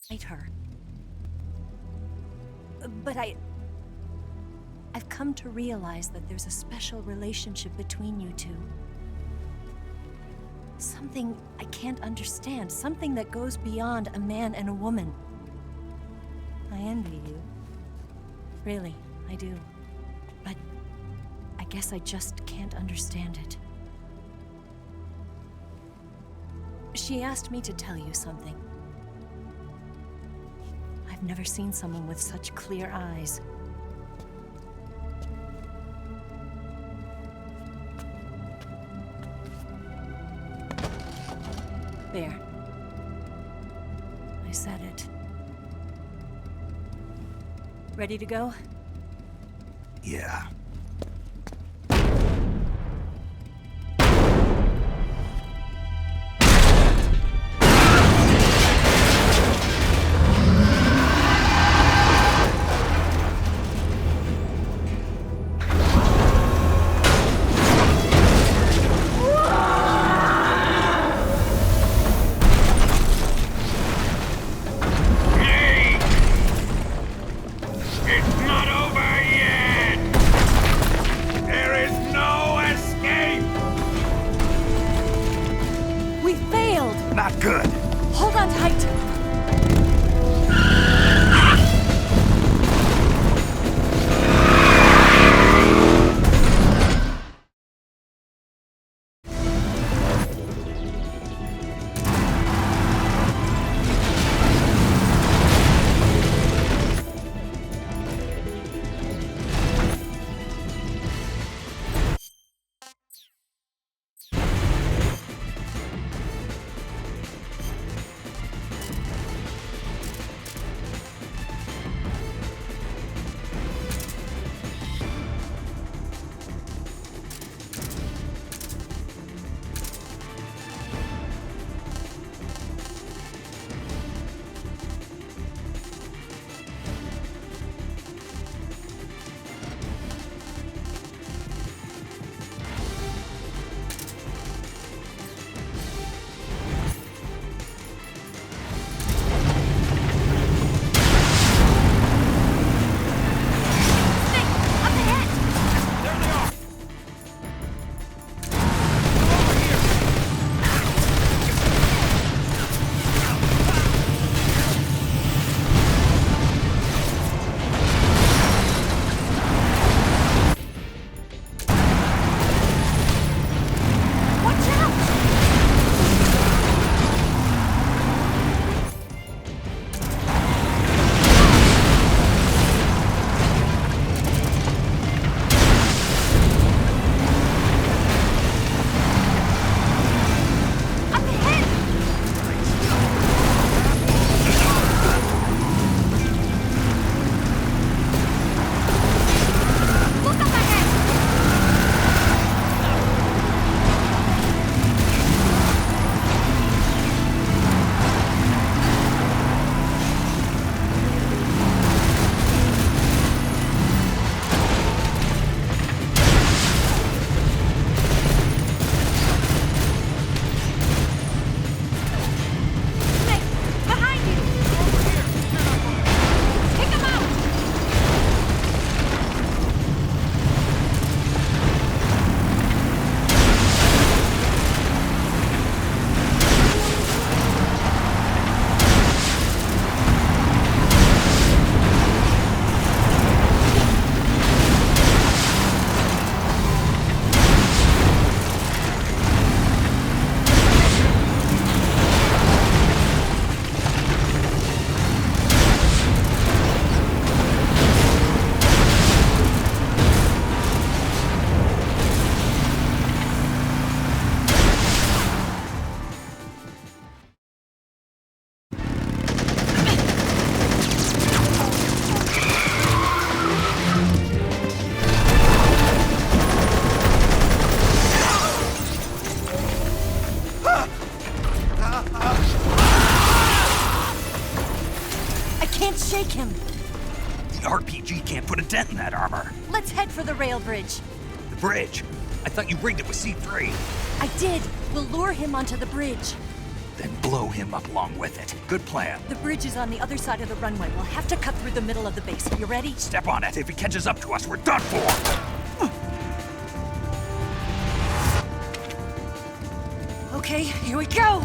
fight her. But I've come to realize that there's a special relationship between you two. Something I can't understand, something that goes beyond a man and a woman. I envy you. Really, I do. But I guess I just can't understand it. She asked me to tell you something. I've never seen someone with such clear eyes. There. I said it. Ready to go? Yeah. Not good. Hold on tight! Shake him! The RPG can't put a dent in that armor. Let's head for the rail bridge. The bridge? I thought you rigged it with C3. I did. We'll lure him onto the bridge. Then blow him up along with it. Good plan. The bridge is on the other side of the runway. We'll have to cut through the middle of the base. You ready? Step on it. If he catches up to us, we're done for. Okay, here we go!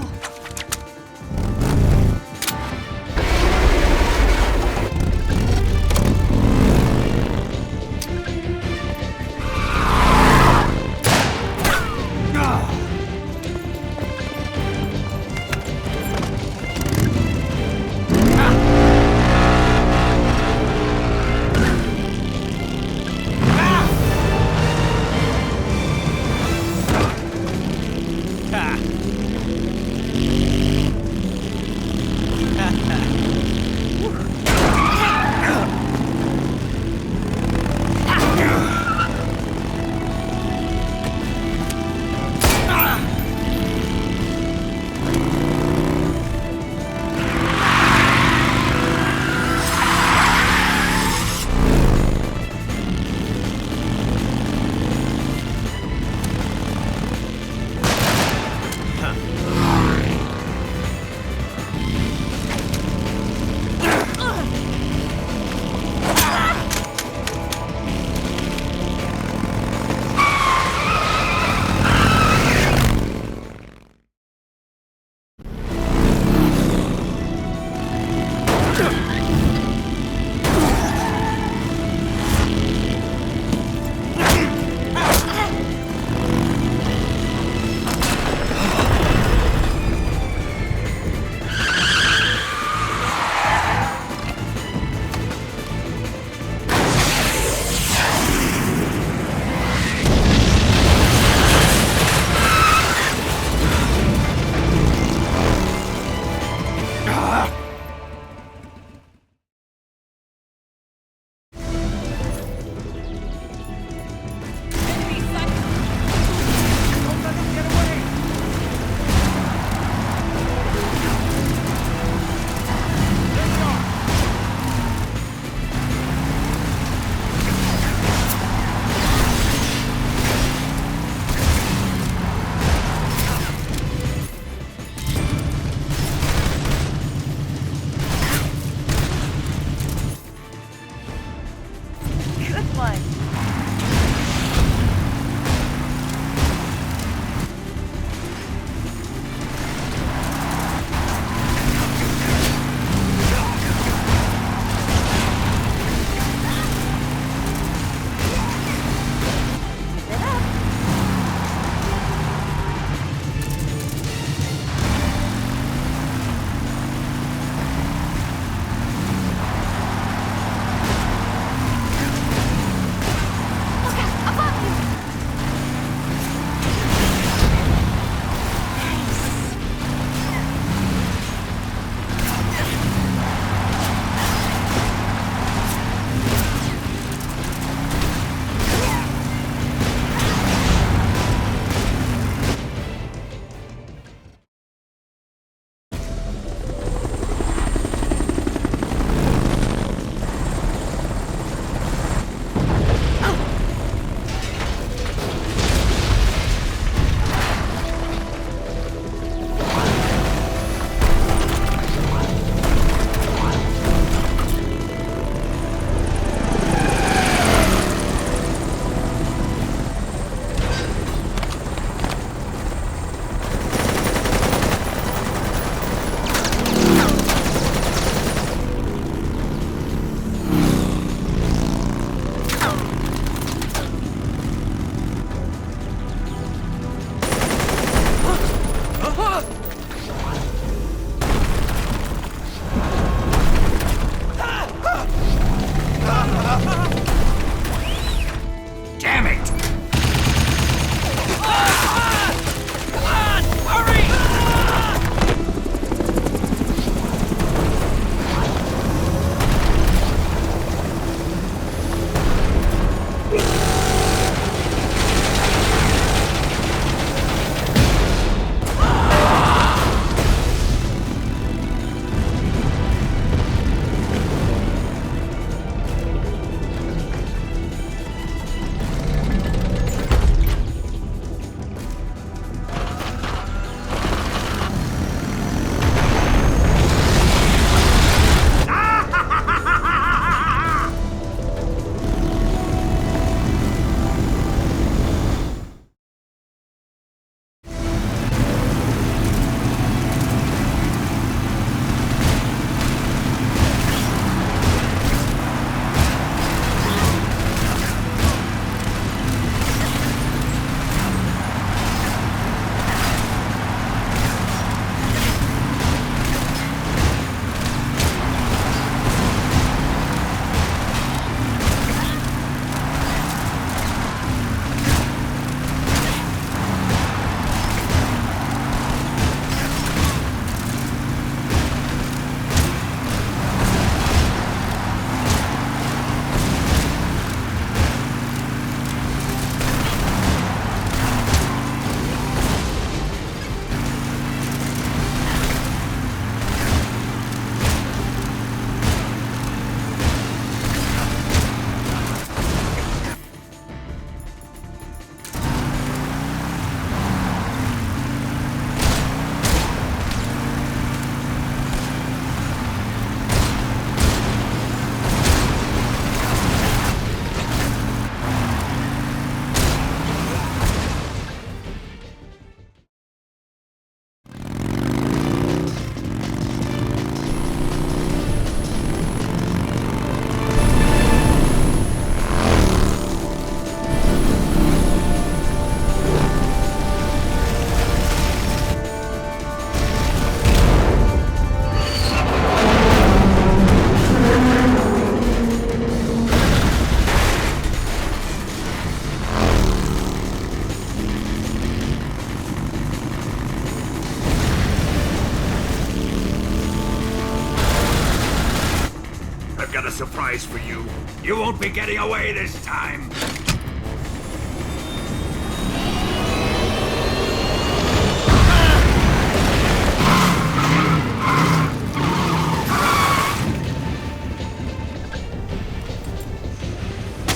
I've got a surprise for you. You won't be getting away this time.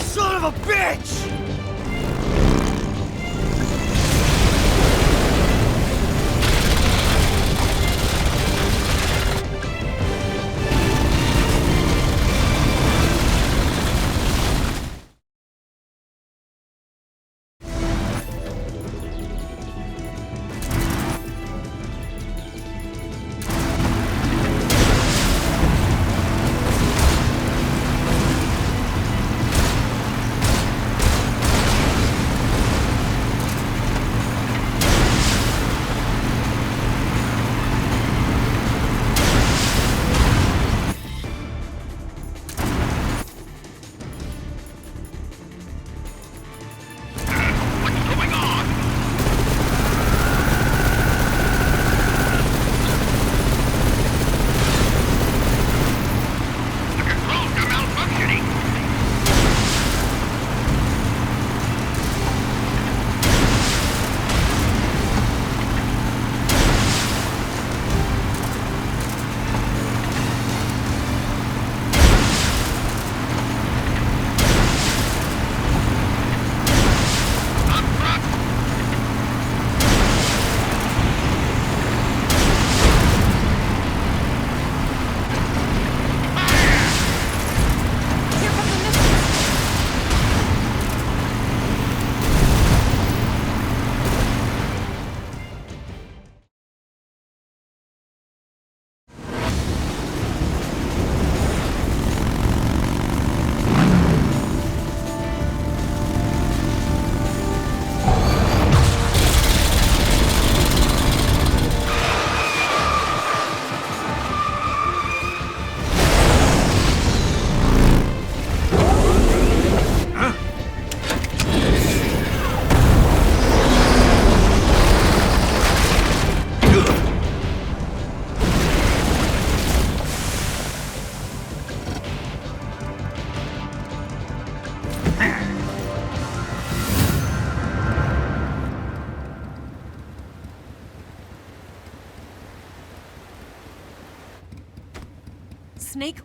Son of a bitch! Snake,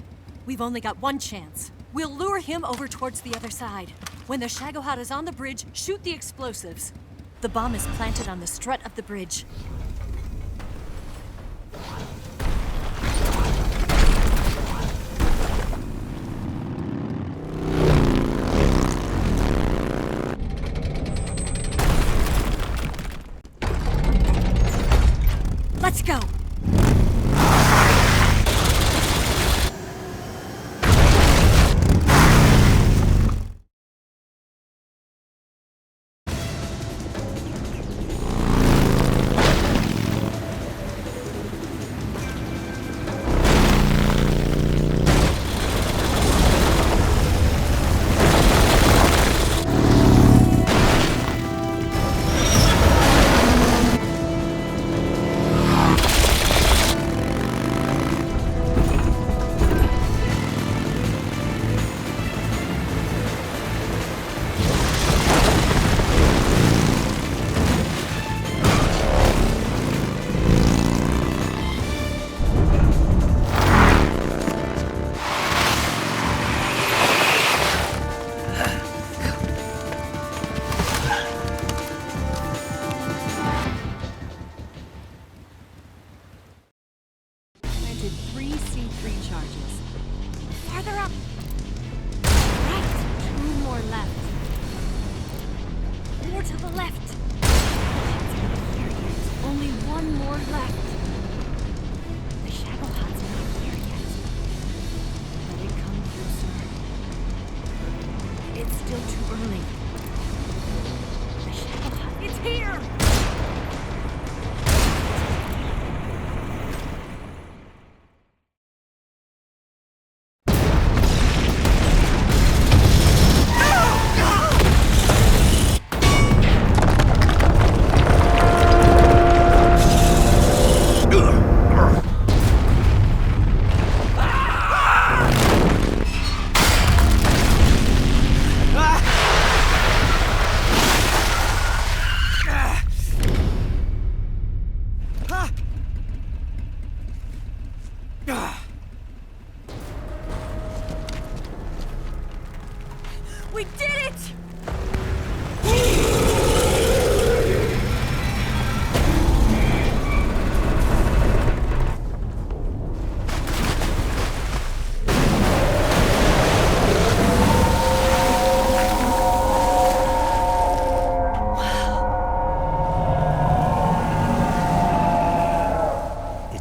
we've only got one chance. We'll lure him over towards the other side. When the Shagohod is on the bridge, shoot the explosives. The bomb is planted on the strut of the bridge. Let's go!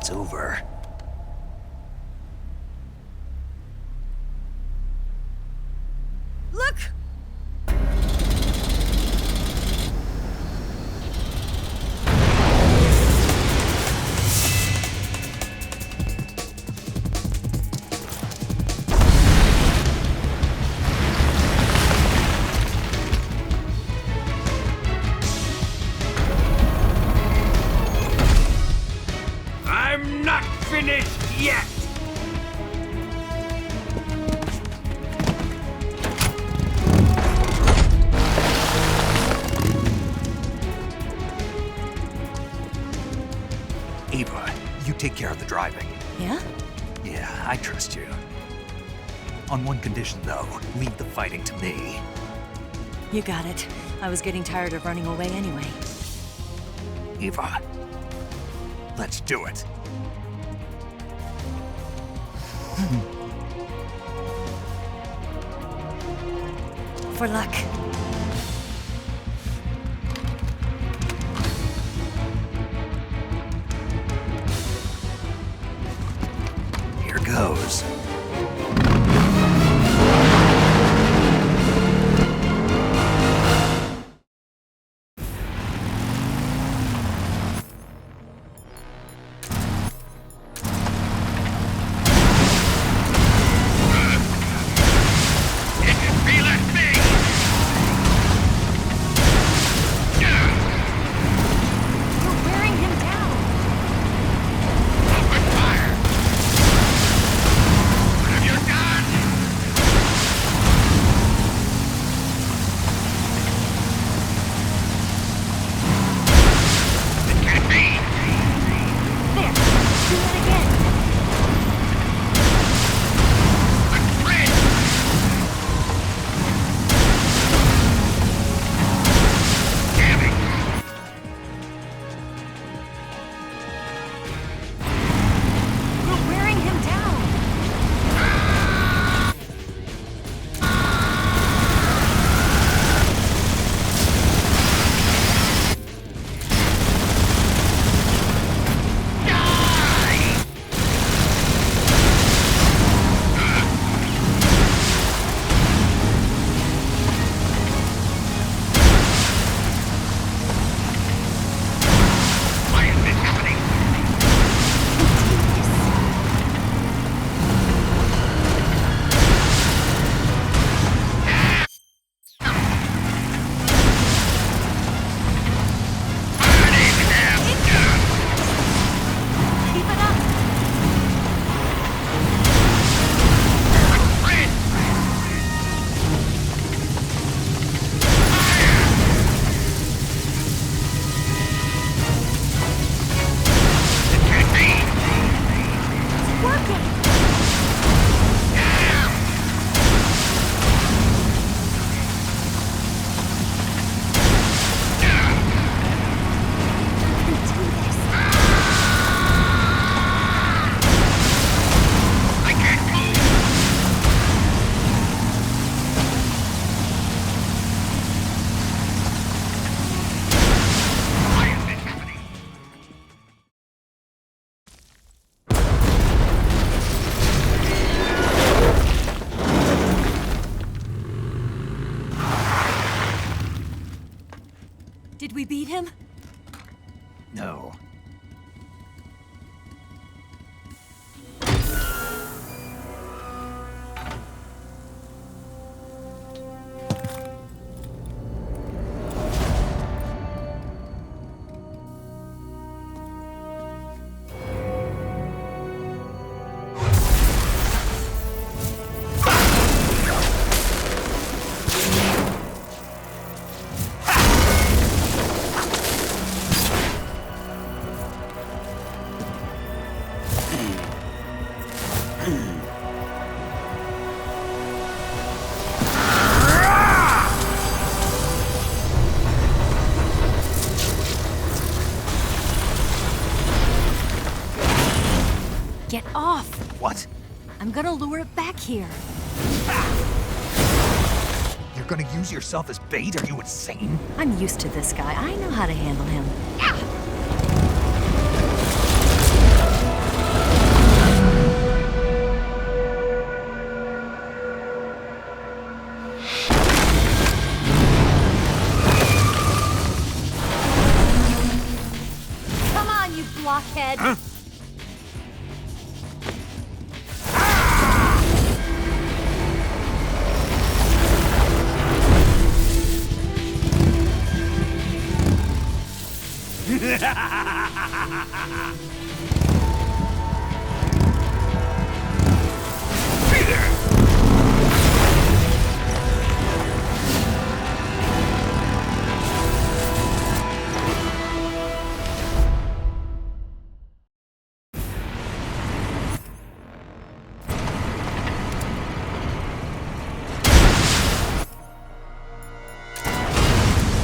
it's over. Look! I'm not finished yet! Ava, you take care of the driving. Yeah? Yeah, I trust you. On one condition, though, leave the fighting to me. You got it. I was getting tired of running away anyway. Ava, let's do it. For luck. Here goes. You're wearing him down. There. Do it again. You're wearing him down. Keep it up. It's working. You can do this. Did we beat him? No. Get off! What? I'm gonna lure it back here. You're gonna use yourself as bait? Are you insane? I'm used to this guy. I know how to handle him. Hey there!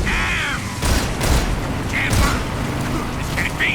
Damn! This can't be!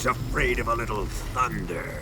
Who's afraid of a little thunder?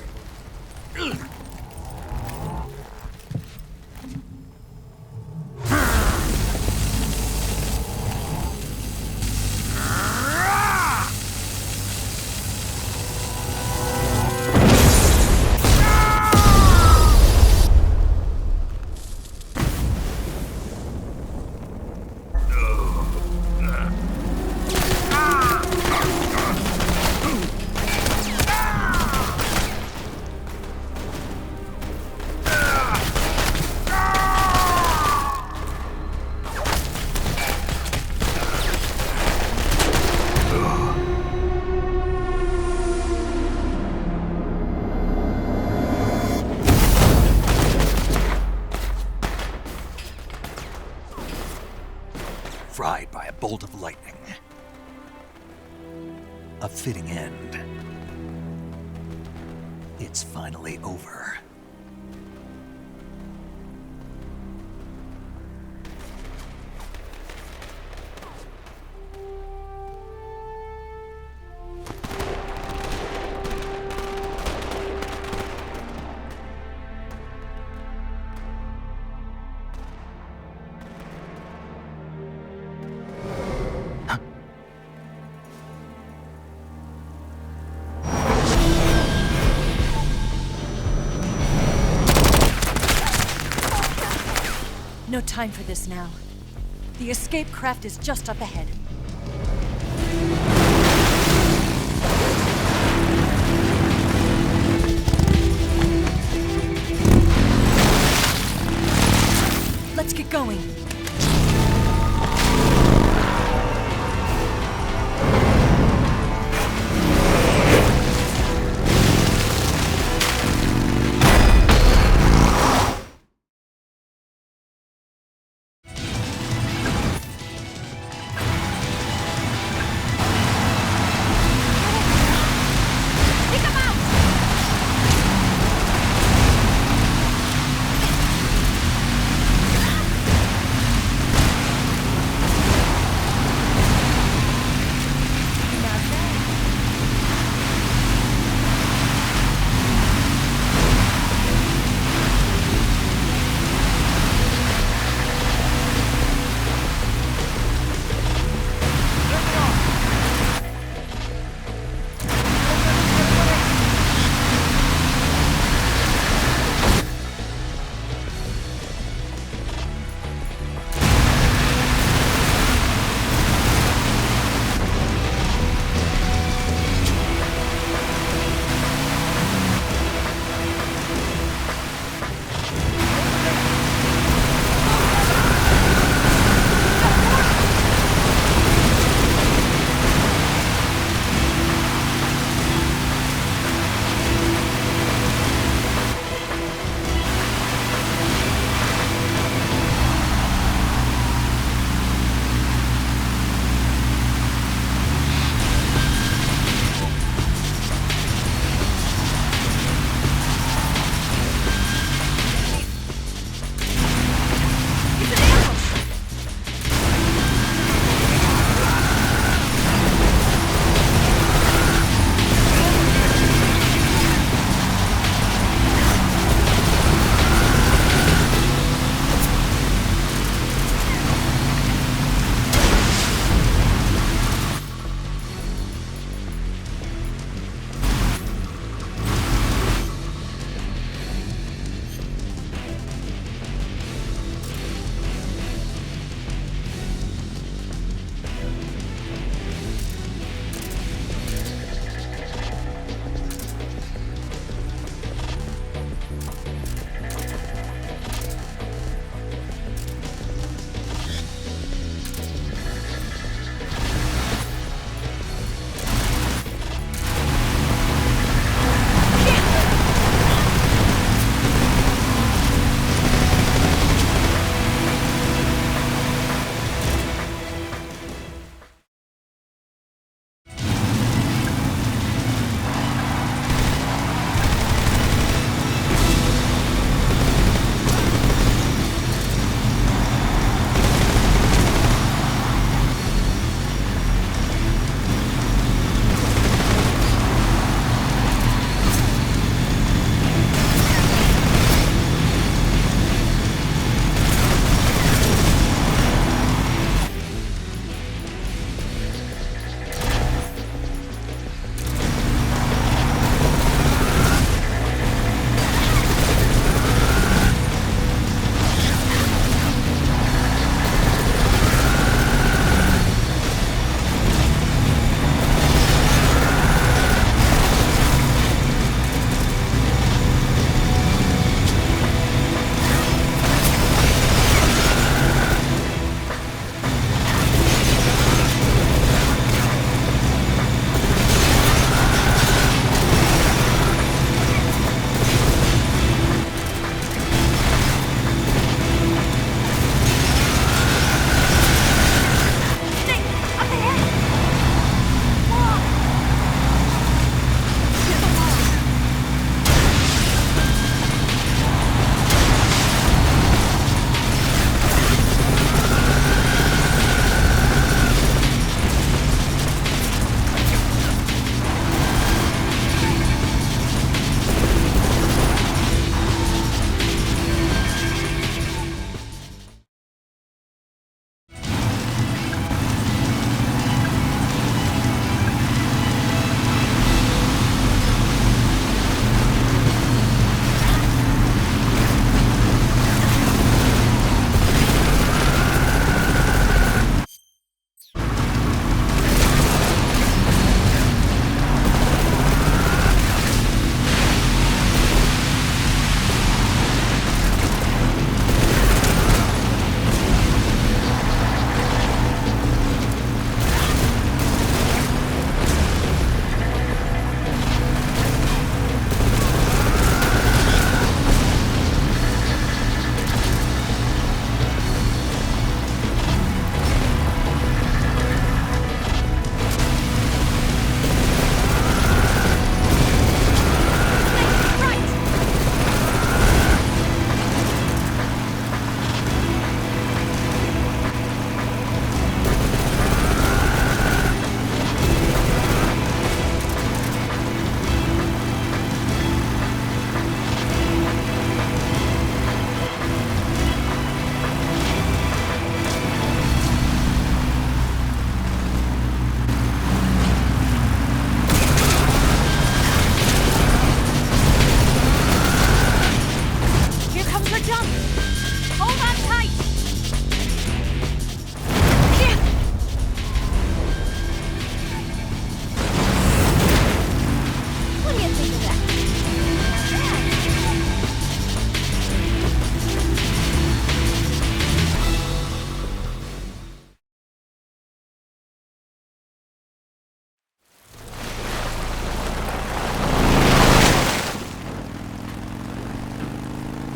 Fried by a bolt of lightning. A fitting end. It's finally over. No time for this now. The escape craft is just up ahead. Let's get going.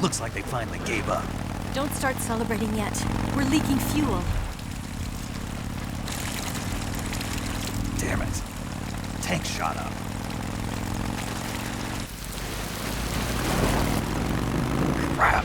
Looks like they finally gave up. Don't start celebrating yet. We're leaking fuel. Damn it. Tank shot up. Crap.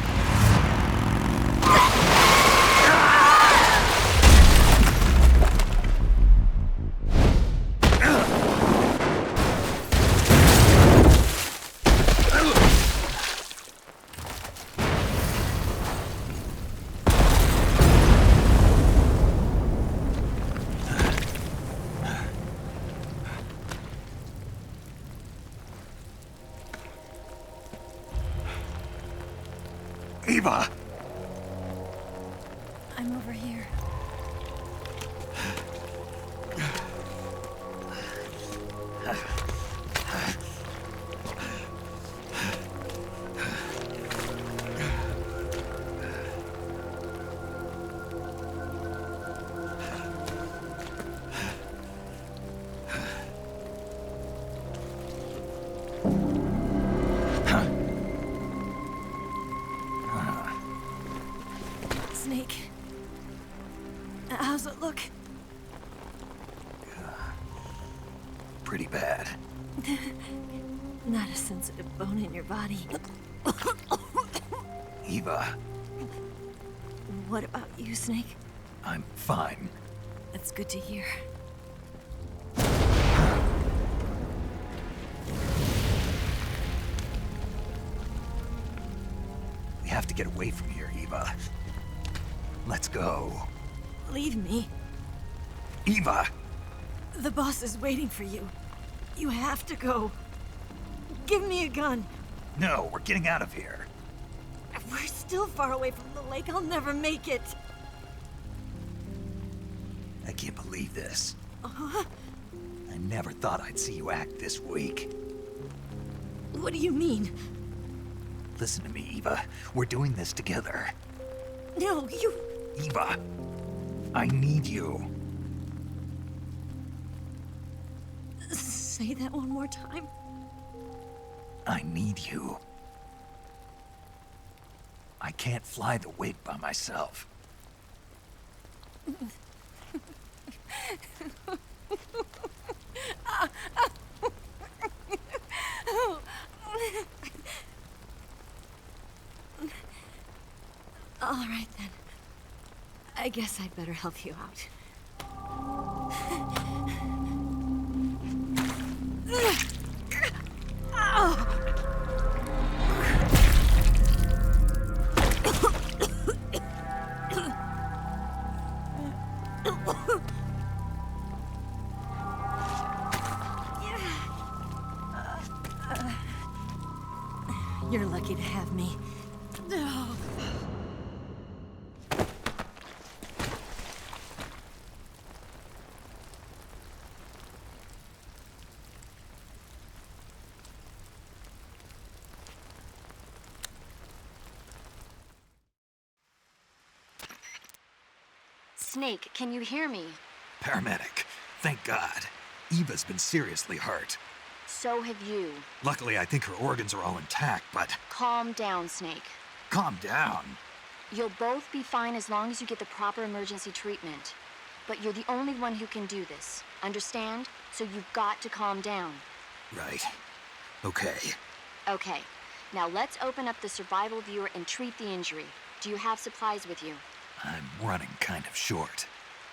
Eva! I'm over here. Snake. How's it look? Pretty bad. Not a sensitive bone in your body. Eva, What about you, Snake? I'm fine. That's good to hear. We have to get away from here, Eva. Let's go. Leave me. Eva! The boss is waiting for you. You have to go. Give me a gun. No, we're getting out of here. We're still far away from the lake. I'll never make it. I can't believe this. I never thought I'd see you act this weak. What do you mean? Listen to me, Eva. We're doing this together. No, you... Eva, I need you. Say that one more time. I need you. I can't fly the wig by myself. All right, then. I guess I'd better help you out. You're lucky to have me. Snake, can you hear me? Paramedic, thank God. Eva's been seriously hurt. So have you. Luckily, I think her organs are all intact, but Calm down, Snake. calm down. You'll both be fine as long as you get the proper emergency treatment. But you're the only one who can do this. Understand? So you've got to calm down. Right. Okay. Okay. Now let's open up the survival viewer and treat the injury. Do you have supplies with you? I'm running kind of short.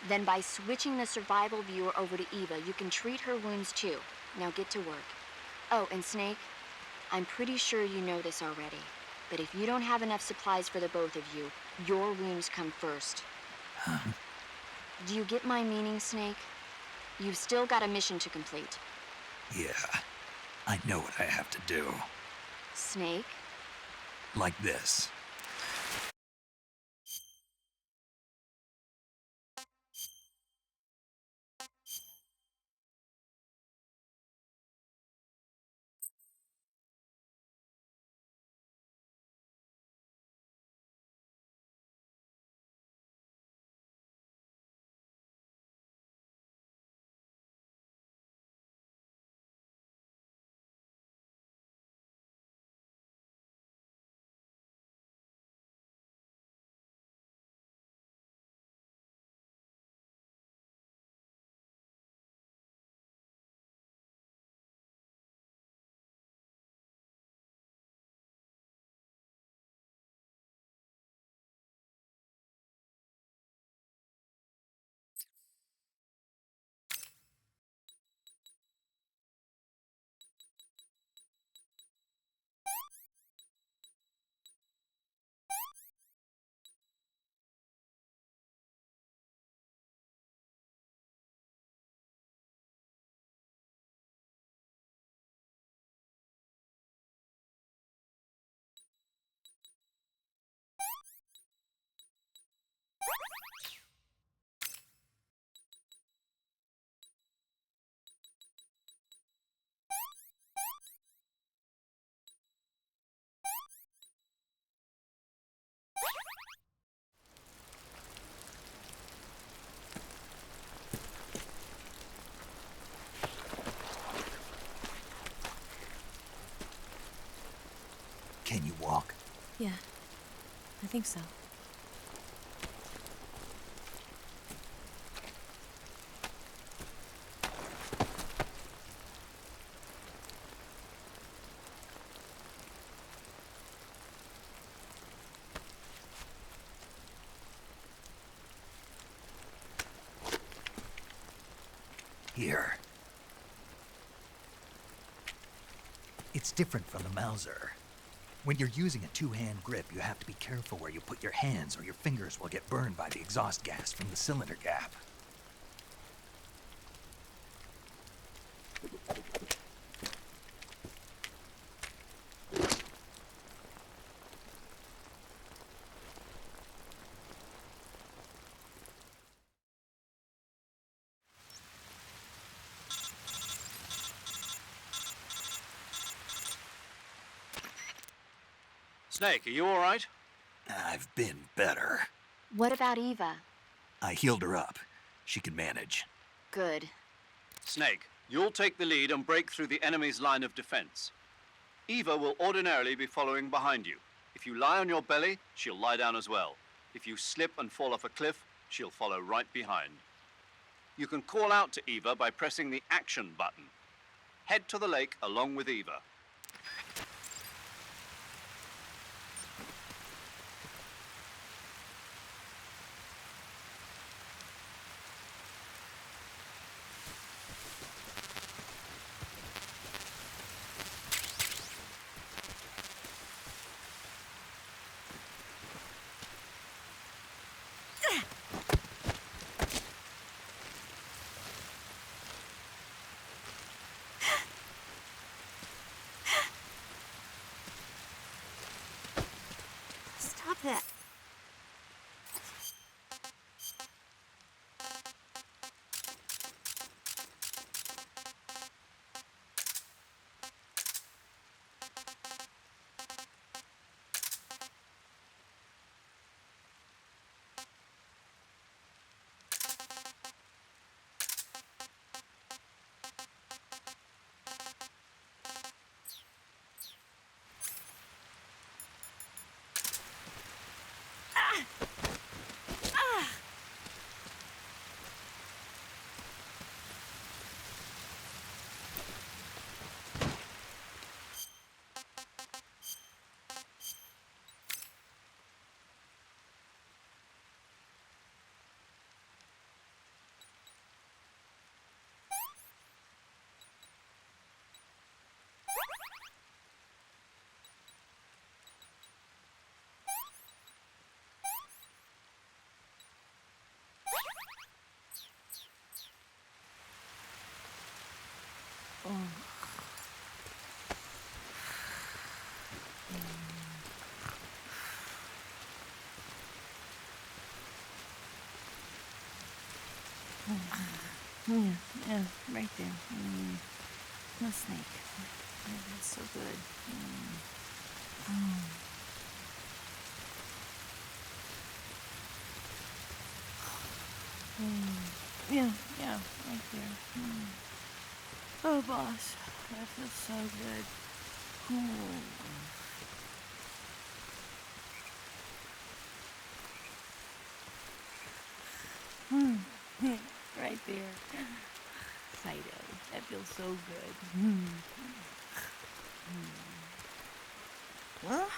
Then by switching the survival viewer over to Eva, you can treat her wounds too. Now get to work. Oh, and Snake, I'm pretty sure you know this already. But if you don't have enough supplies for the both of you, your wounds come first. Huh? Do you get my meaning, Snake? You've still got a mission to complete. Yeah. I know what I have to do. Snake? Like this. walk? Yeah, I think so. Here. It's different from the Mauser. When you're using a two-hand grip, you have to be careful where you put your hands or your fingers will get burned by the exhaust gas from the cylinder gap. Snake, are you all right? I've been better. What about Eva? I healed her up. She can manage. Good. Snake, you'll take the lead and break through the enemy's line of defense. Eva will ordinarily be following behind you. If you lie on your belly, she'll lie down as well. If you slip and fall off a cliff, she'll follow right behind. You can call out to Eva by pressing the action button. Head to the lake along with Eva. Stop that. Yeah, right there. No snake. Oh, that's so good. Yeah, right there. Oh, boss, that feels so good. Right there. Fido, that feels so good. Well,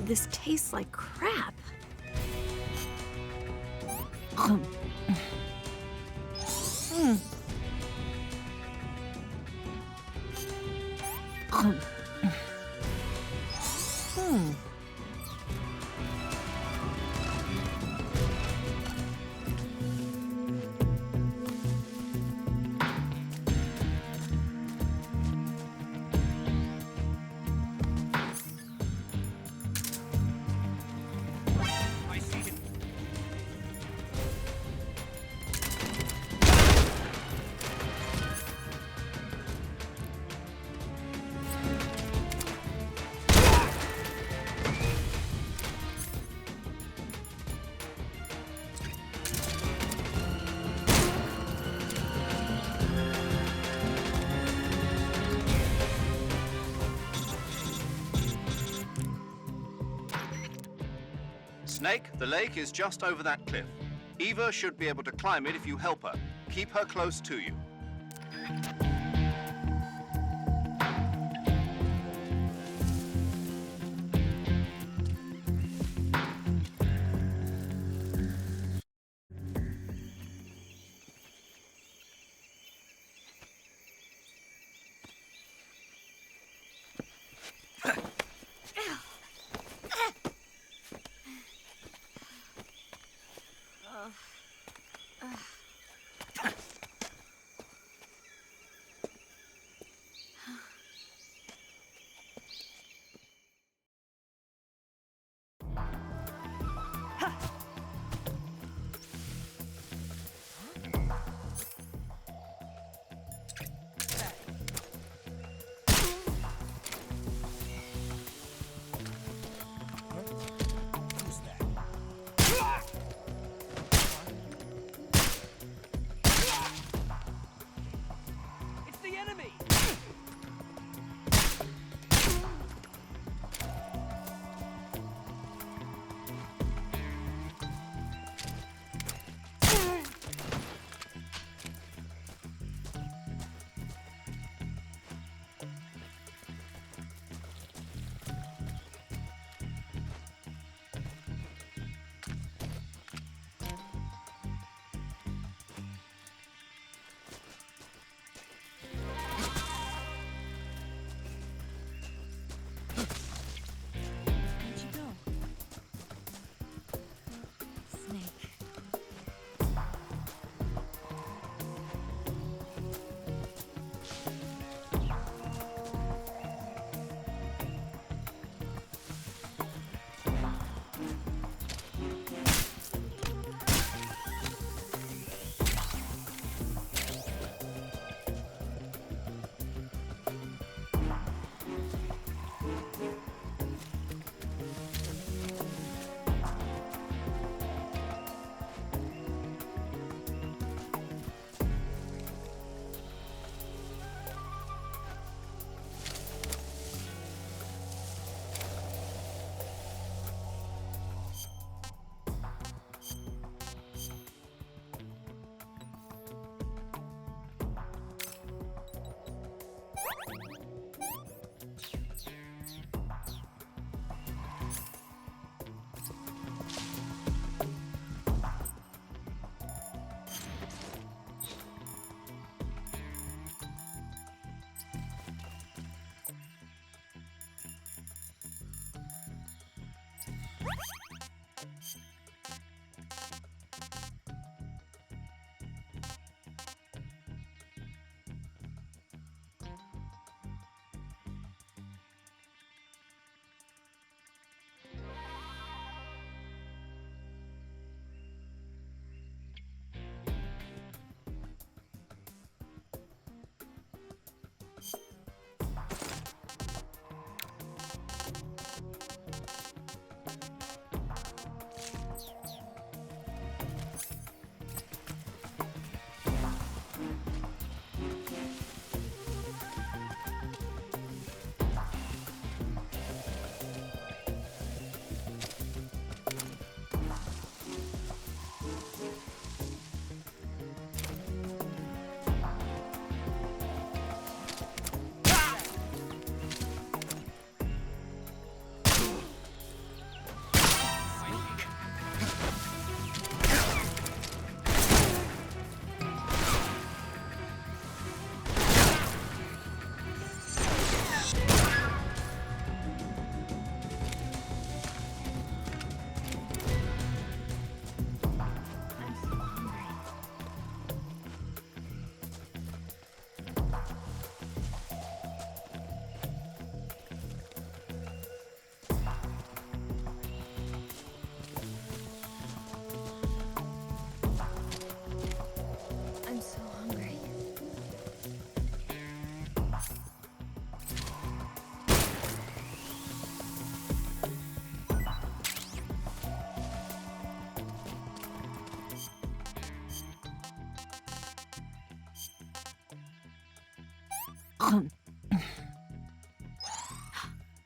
This tastes like crap. Snake, the lake is just over that cliff. Eva should be able to climb it if you help her. Keep her close to you.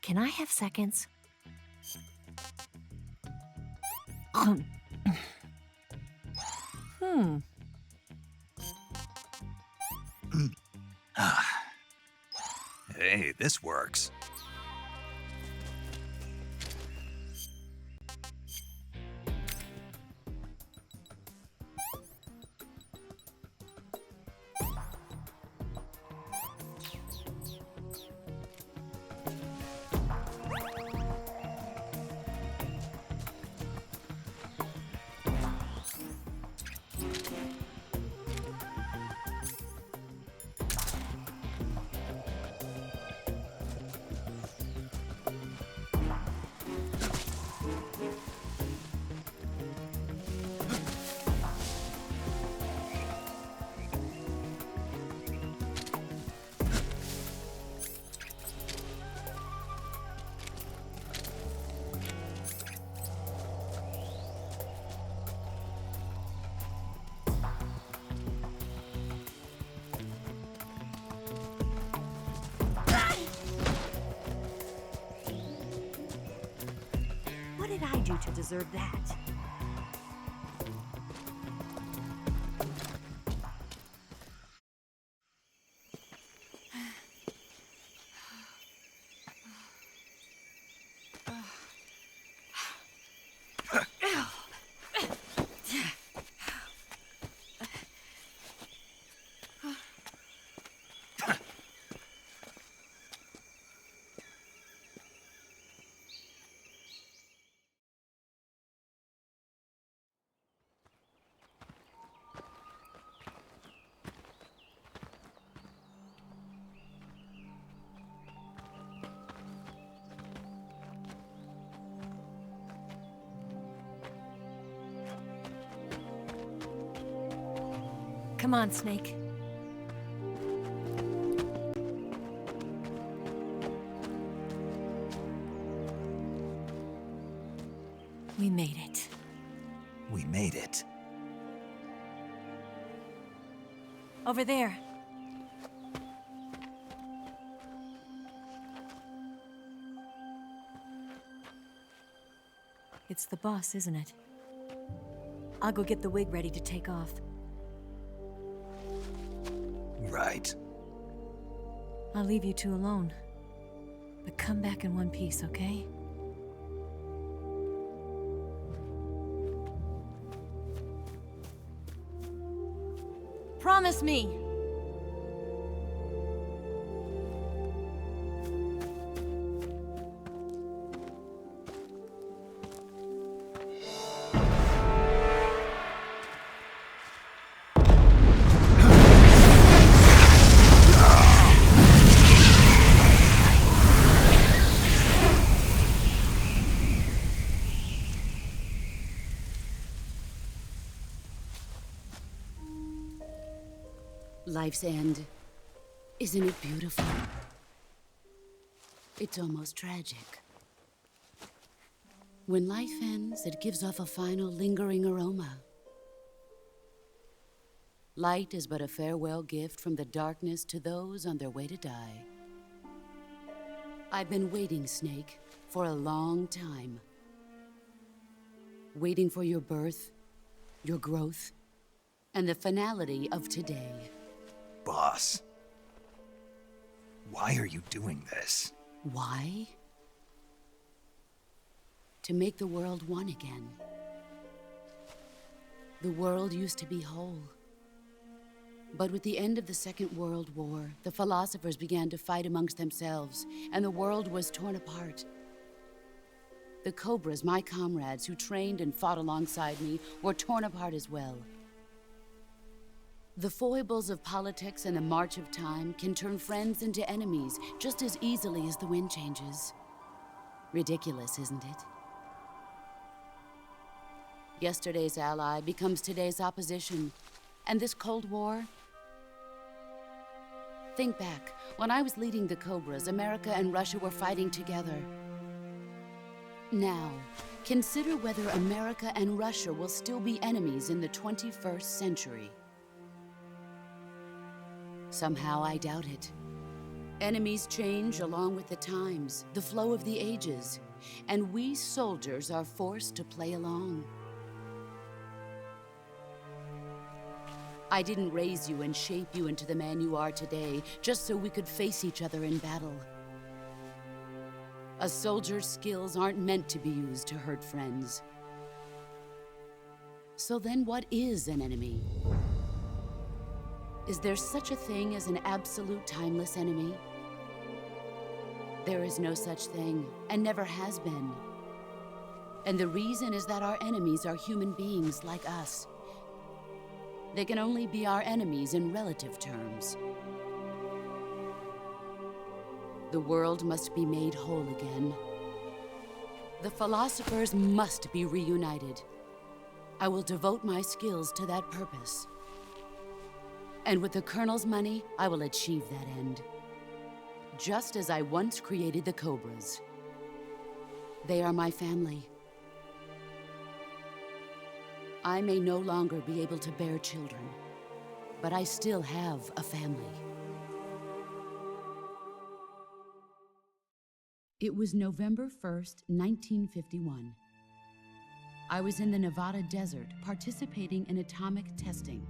Can I have seconds? Hey, this works. What did I do to deserve that? Come on, Snake. We made it. We made it. Over there. It's the boss, isn't it? I'll go get the wig ready to take off. Right. I'll leave you two alone. But come back in one piece, okay? Promise me! Life's end. Isn't it beautiful? It's almost tragic. When life ends, it gives off a final lingering aroma. Light is but a farewell gift from the darkness to those on their way to die. I've been waiting, Snake, for a long time. Waiting for your birth, your growth, and the finality of today. Boss. Why are you doing this? Why? To make the world one again. The world used to be whole. But with the end of the Second World War, the philosophers began to fight amongst themselves, and the world was torn apart. The Cobras, my comrades who trained and fought alongside me, were torn apart as well. The foibles of politics and the march of time can turn friends into enemies just as easily as the wind changes. Ridiculous, isn't it? Yesterday's ally becomes today's opposition. And this Cold War? Think back. When I was leading the Cobras, America and Russia were fighting together. Now, consider whether America and Russia will still be enemies in the 21st century. Somehow I doubt it. Enemies change along with the times, the flow of the ages, and we soldiers are forced to play along. I didn't raise you and shape you into the man you are today just so we could face each other in battle. A soldier's skills aren't meant to be used to hurt friends. So then what is an enemy? Is there such a thing as an absolute timeless enemy? There is no such thing, and never has been. And the reason is that our enemies are human beings like us. They can only be our enemies in relative terms. The world must be made whole again. The philosophers must be reunited. I will devote my skills to that purpose. And with the Colonel's money, I will achieve that end. Just as I once created the Cobras. They are my family. I may no longer be able to bear children, but I still have a family. It was November 1st, 1951. I was in the Nevada desert participating in atomic testing.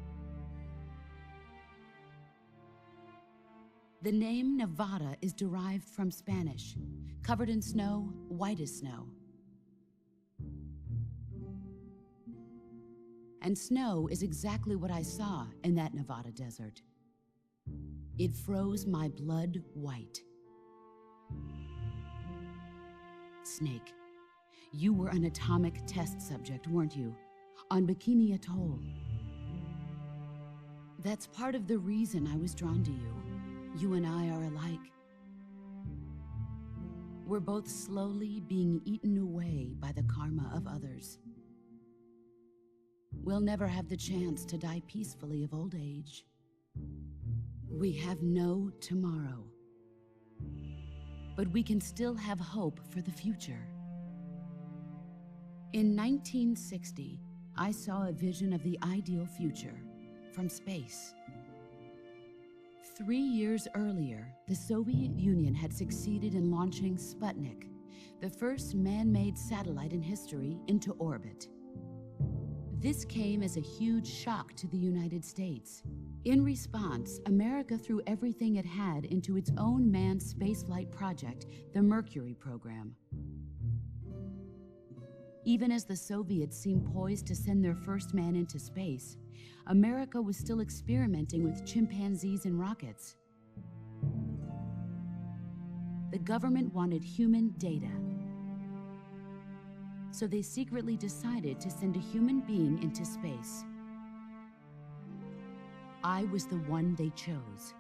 The name Nevada is derived from Spanish, covered in snow, white as snow. And snow is exactly what I saw in that Nevada desert. It froze my blood white. Snake, you were an atomic test subject, weren't you? On Bikini Atoll. That's part of the reason I was drawn to you. You and I are alike. We're both slowly being eaten away by the karma of others. We'll never have the chance to die peacefully of old age. We have no tomorrow. But we can still have hope for the future. In 1960, I saw a vision of the ideal future from space. 3 years earlier, the Soviet Union had succeeded in launching Sputnik, the first man-made satellite in history, into orbit. This came as a huge shock to the United States. In response, America threw everything it had into its own manned spaceflight project, the Mercury program. Even as the Soviets seemed poised to send their first man into space, America was still experimenting with chimpanzees and rockets. The government wanted human data. So they secretly decided to send a human being into space. I was the one they chose.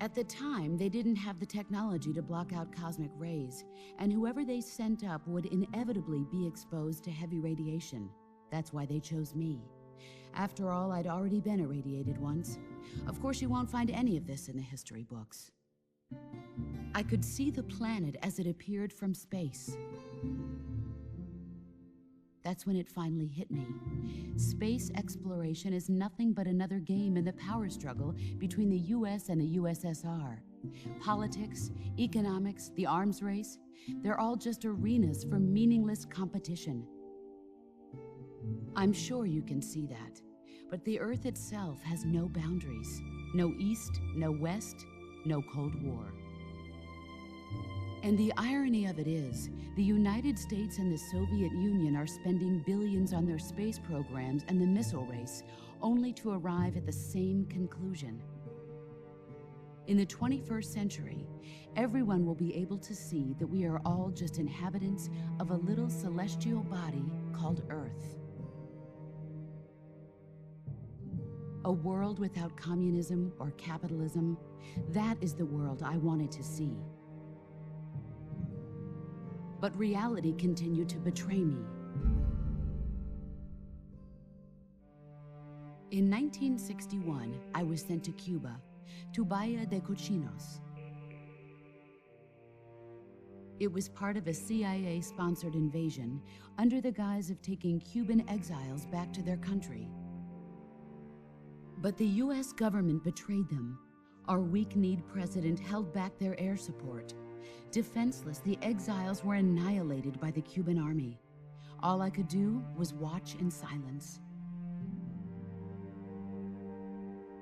At the time, they didn't have the technology to block out cosmic rays, and whoever they sent up would inevitably be exposed to heavy radiation. That's why they chose me. After all, I'd already been irradiated once. Of course, you won't find any of this in the history books. I could see the planet as it appeared from space. That's when it finally hit me. Space exploration is nothing but another game in the power struggle between the US and the USSR. Politics, economics, the arms race, they're all just arenas for meaningless competition. I'm sure you can see that, but the Earth itself has no boundaries. No East, no West, no Cold War. And the irony of it is, the United States and the Soviet Union are spending billions on their space programs and the missile race, only to arrive at the same conclusion. In the 21st century, everyone will be able to see that we are all just inhabitants of a little celestial body called Earth. A world without communism or capitalism, that is the world I wanted to see. But reality continued to betray me. In 1961, I was sent to Cuba, to Bahia de Cochinos. It was part of a CIA-sponsored invasion under the guise of taking Cuban exiles back to their country. But the US government betrayed them, Our weak-kneed president held back their air support. Defenseless, the exiles were annihilated by the Cuban army. All I could do was watch in silence.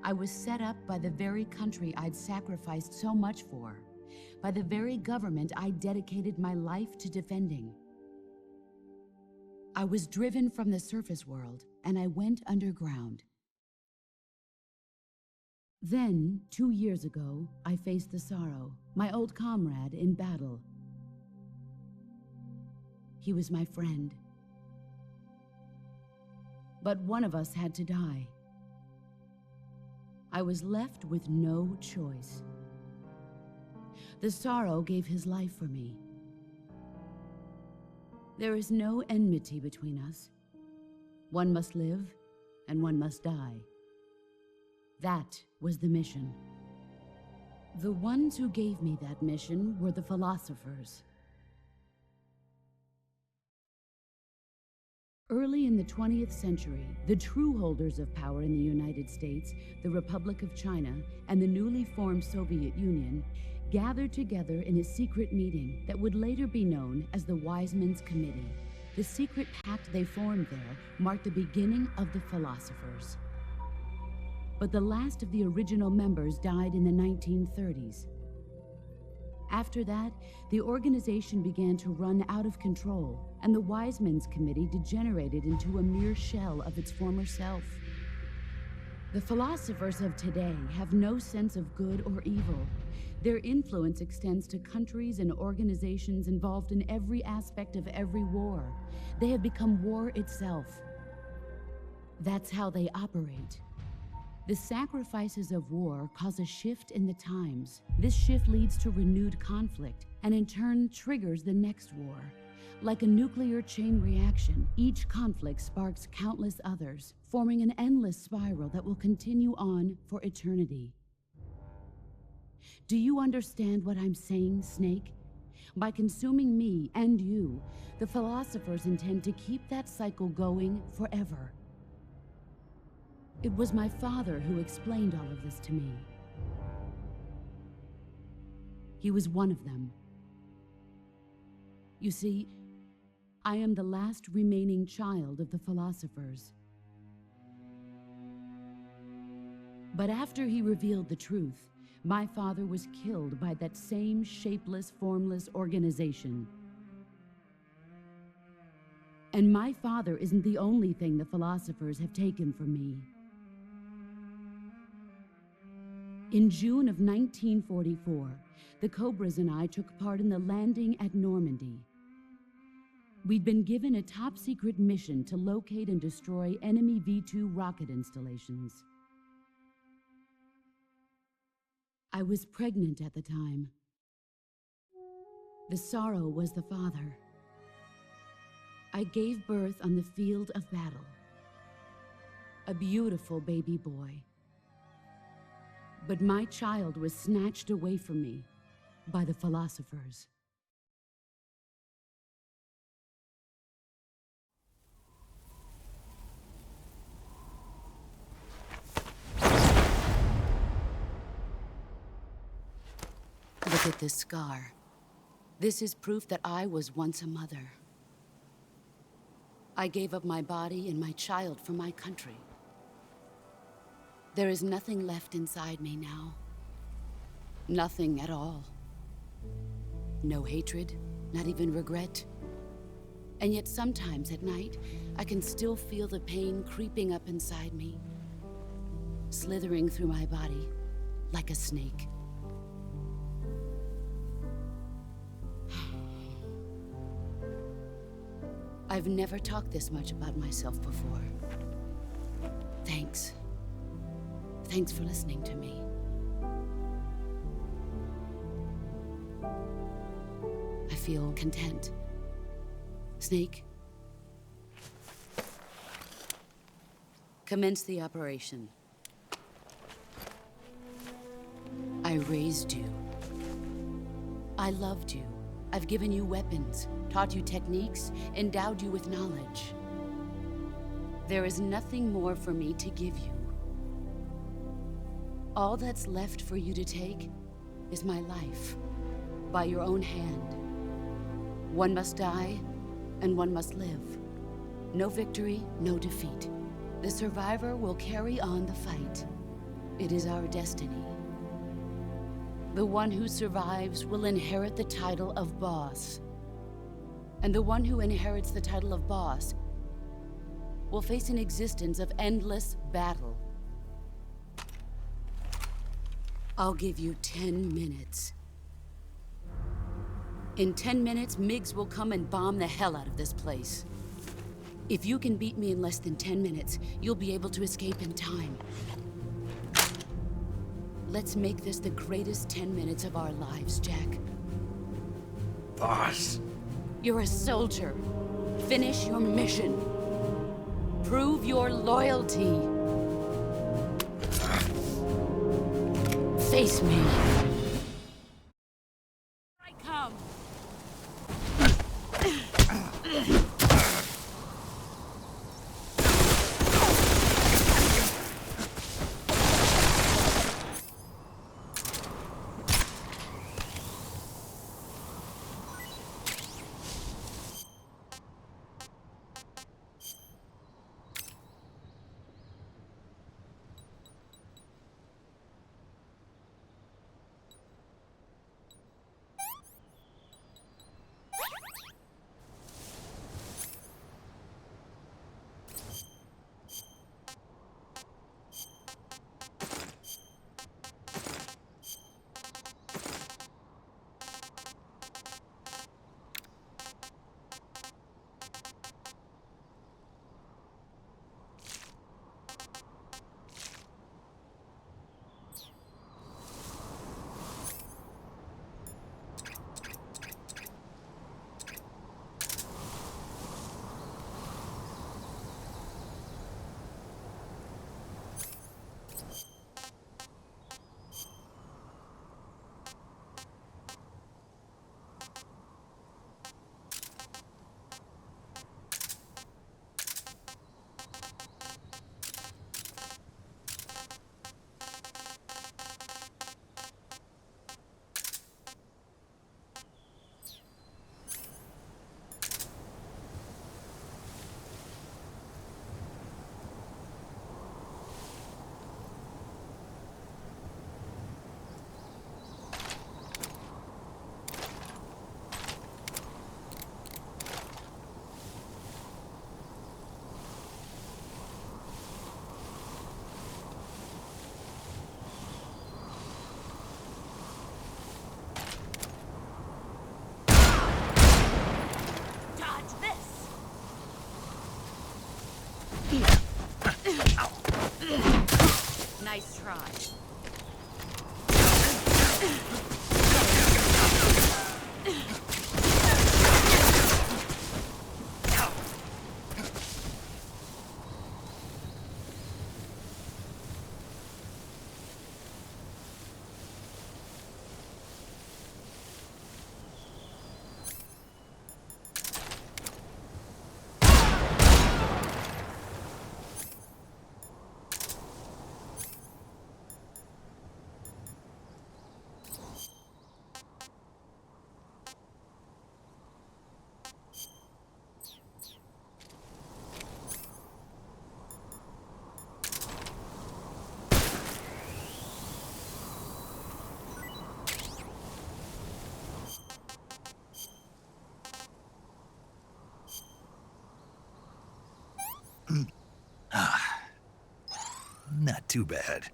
I was set up by the very country I'd sacrificed so much for, by the very government I dedicated my life to defending. I was driven from the surface world, and I went underground. Then, 2 years ago, I faced the sorrow, my old comrade in battle. He was my friend. But one of us had to die. I was left with no choice. The sorrow gave his life for me. There is no enmity between us. One must live, and one must die. That was the mission. The ones who gave me that mission were the philosophers. Early in the 20th century, the true holders of power in the United States, the Republic of China, and the newly formed Soviet Union gathered together in a secret meeting that would later be known as the Wise Men's Committee. The secret pact they formed there marked the beginning of the philosophers. But the last of the original members died in the 1930s. After that, the organization began to run out of control, and the Wise Men's Committee degenerated into a mere shell of its former self. The philosophers of today have no sense of good or evil. Their influence extends to countries and organizations involved in every aspect of every war. They have become war itself. That's how they operate. The sacrifices of war cause a shift in the times. This shift leads to renewed conflict, and in turn triggers the next war. Like a nuclear chain reaction, each conflict sparks countless others, forming an endless spiral that will continue on for eternity. Do you understand what I'm saying, Snake? By consuming me and you, the philosophers intend to keep that cycle going forever. It was my father who explained all of this to me. He was one of them. You see, I am the last remaining child of the philosophers. But after he revealed the truth, my father was killed by that same shapeless, formless organization. And my father isn't the only thing the philosophers have taken from me. In June of 1944, the Cobras and I took part in the landing at Normandy. We'd been given a top-secret mission to locate and destroy enemy V-2 rocket installations. I was pregnant at the time. The sorrow was the father. I gave birth on the field of battle. A beautiful baby boy. But my child was snatched away from me by the philosophers. Look at this scar. This is proof that I was once a mother. I gave up my body and my child for my country. There is nothing left inside me now. Nothing at all. No hatred, not even regret. And yet sometimes at night, I can still feel the pain creeping up inside me, slithering through my body like a snake. I've never talked this much about myself before. Thanks. Thanks for listening to me. I feel content. Snake, commence the operation. I raised you. I loved you. I've given you weapons, taught you techniques, endowed you with knowledge. There is nothing more for me to give you. All that's left for you to take is my life, by your own hand. One must die, and one must live. No victory, no defeat. The survivor will carry on the fight. It is our destiny. The one who survives will inherit the title of boss. And the one who inherits the title of boss will face an existence of endless battle. I'll give you 10 minutes. In 10 minutes, MiGs will come and bomb the hell out of this place. If you can beat me in less than 10 minutes, you'll be able to escape in time. Let's make this the greatest 10 minutes of our lives, Jack. Boss. You're a soldier. Finish your mission. Prove your loyalty. Face me. I come. Nice try. Not too bad.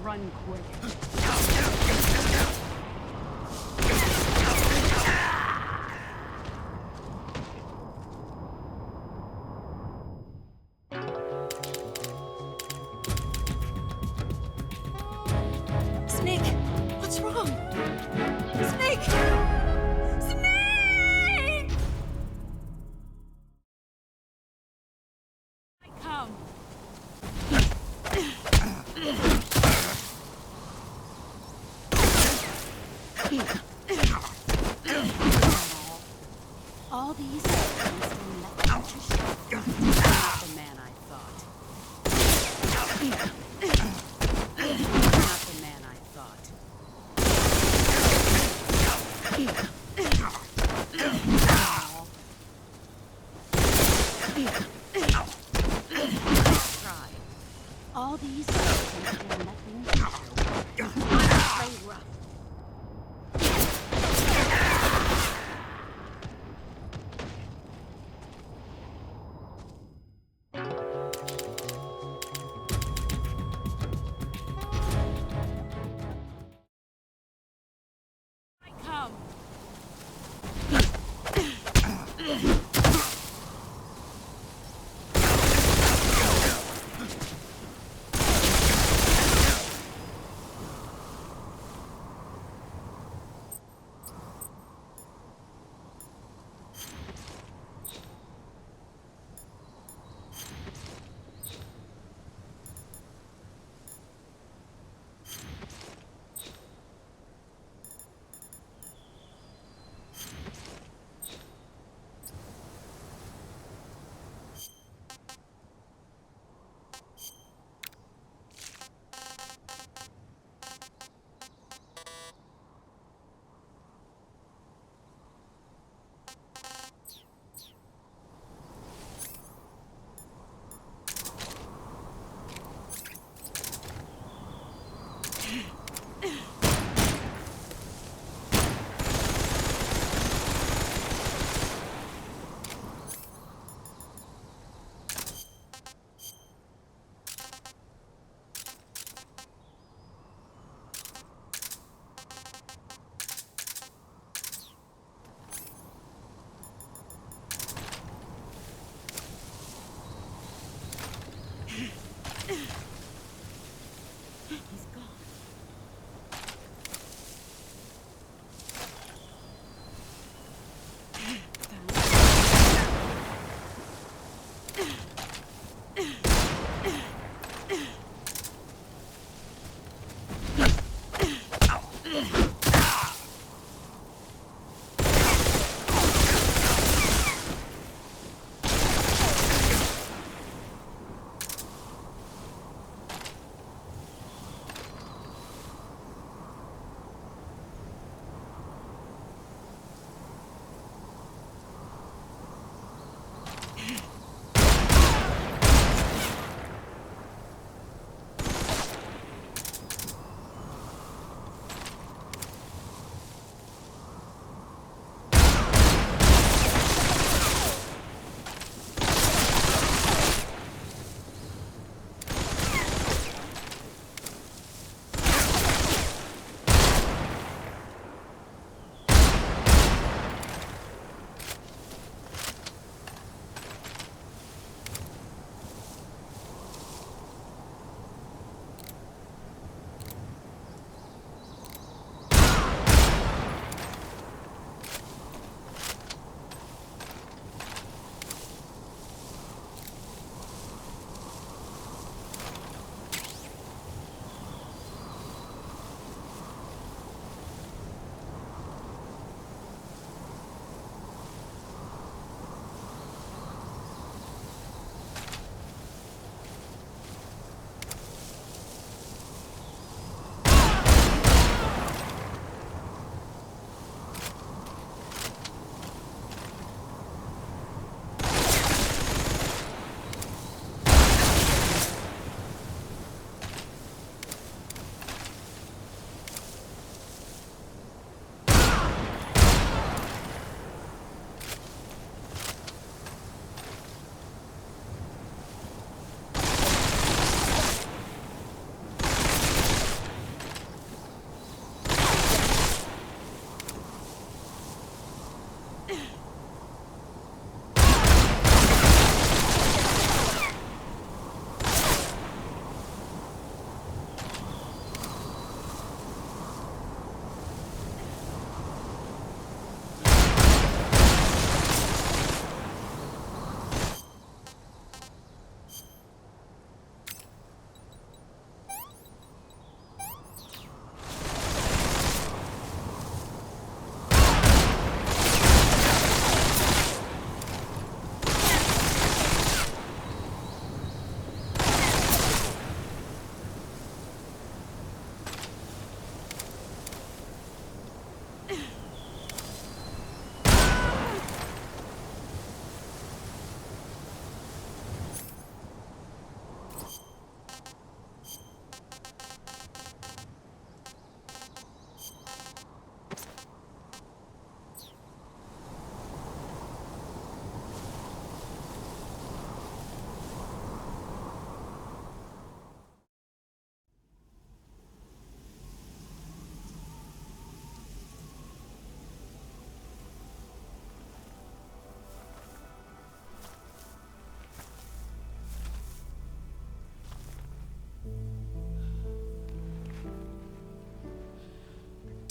Run quick. Snake! What's wrong? Snake! Snake! Come. All these things mean nothing to show. Not the man I thought. Not the man I thought. Try. All these things mean nothing to show. Play rough.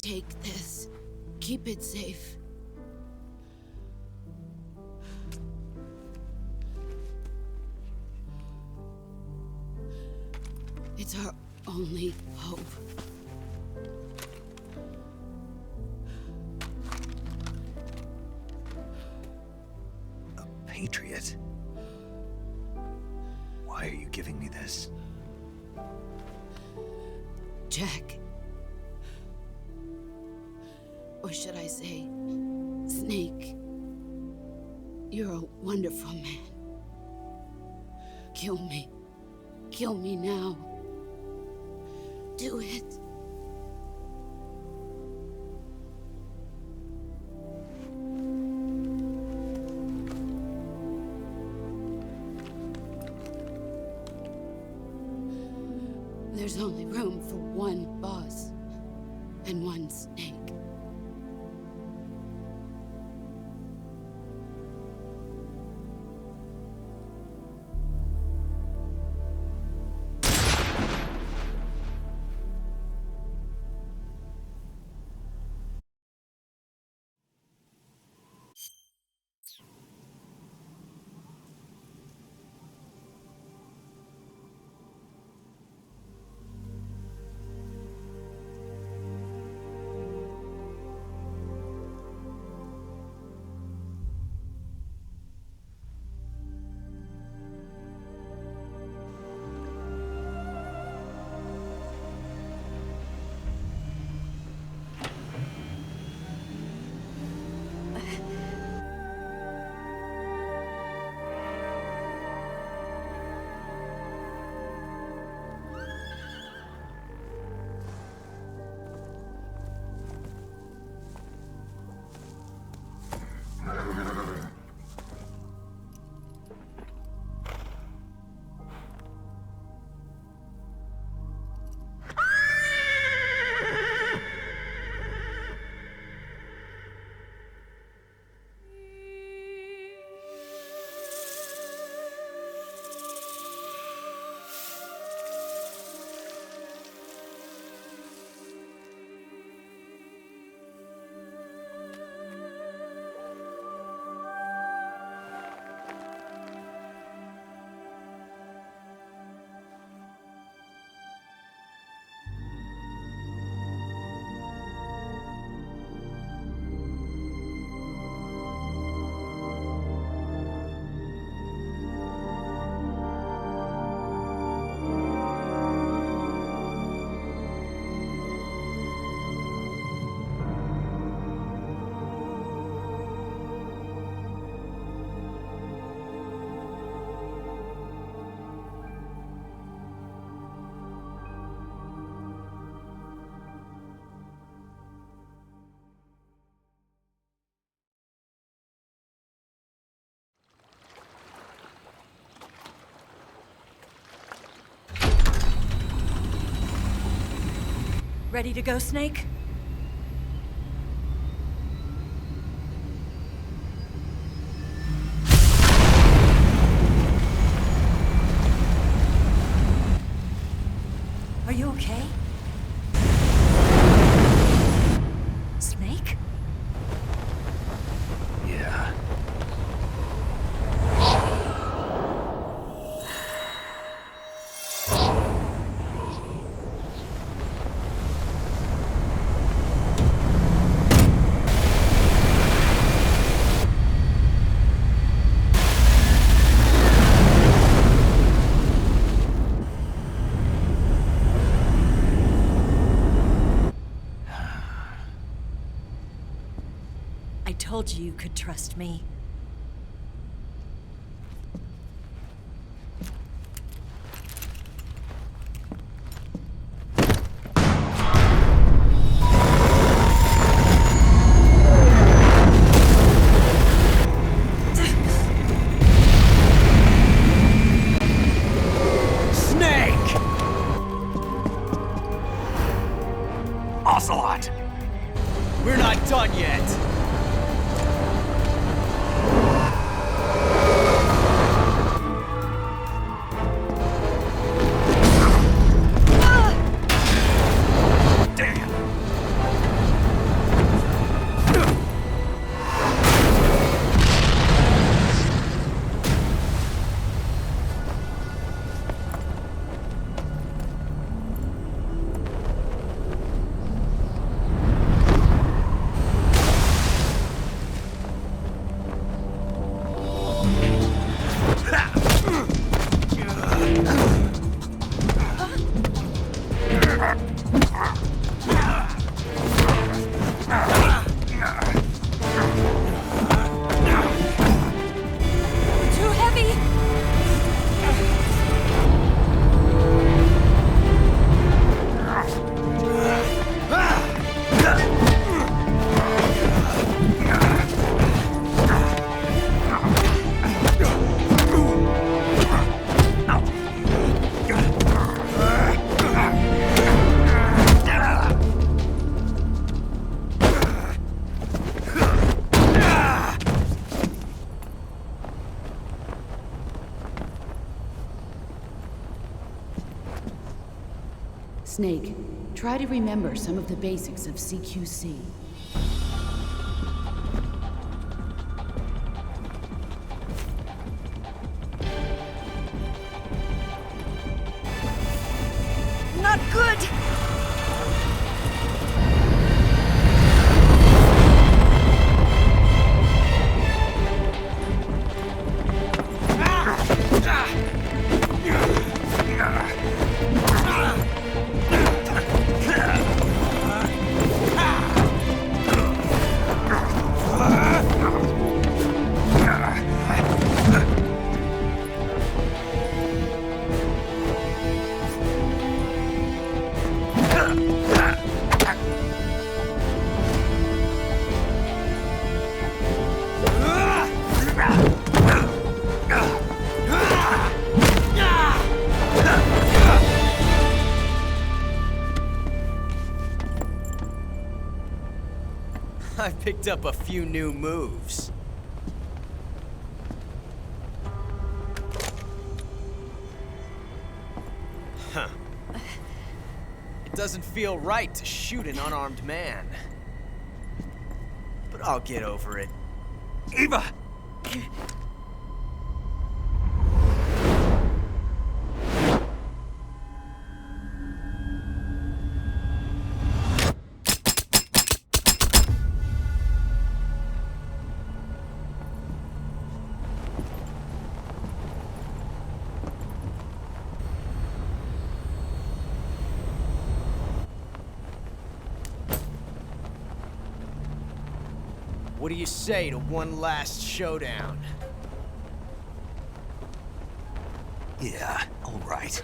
Take this. Keep it safe. It's our only hope. A patriot? Why are you giving me this? Jack. Or should I say, Snake. You're a wonderful man. Kill me. Kill me now. Do it. There's only room for one boss and one snake. Ready to go, Snake? Are you okay? Snake? Yeah. I told you you could trust me. Ocelot! We're not done yet! Snake, try to remember some of the basics of CQC. Not good! I picked up a few new moves. Huh. It doesn't feel right to shoot an unarmed man. But I'll get over it. Eva! What do you say to one last showdown? Yeah, all right.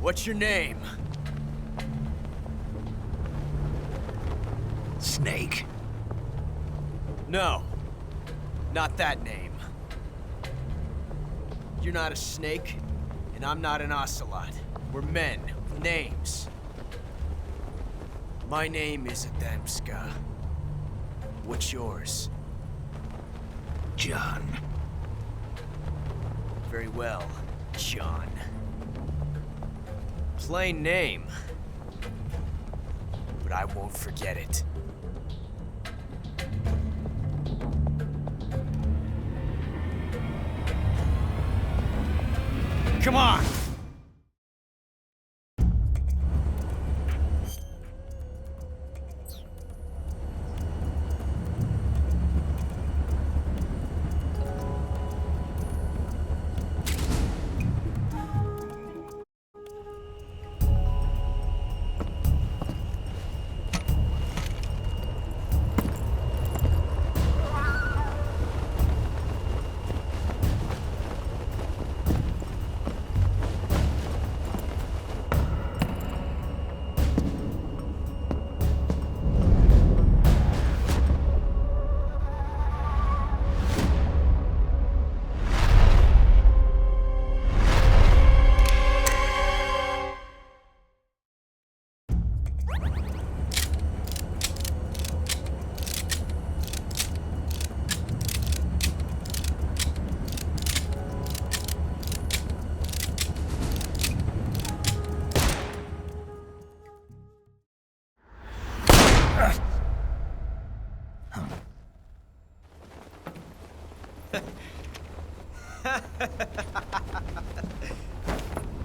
What's your name? Snake. No, not that name. You're not a snake, and I'm not an ocelot. We're men with names. My name is Adamska. What's yours? John. Very well, John. Plain name. But I won't forget it. Come on!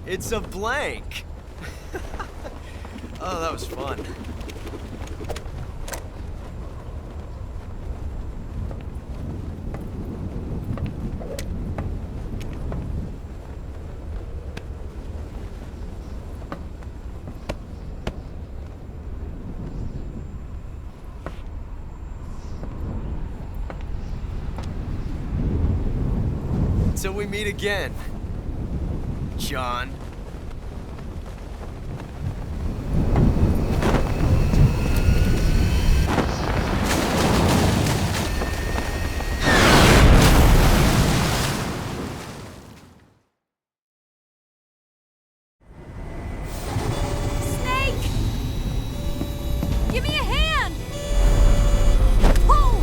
It's a blank. Oh, that was fun. Until we meet again, John. Snake! Give me a hand! Pull!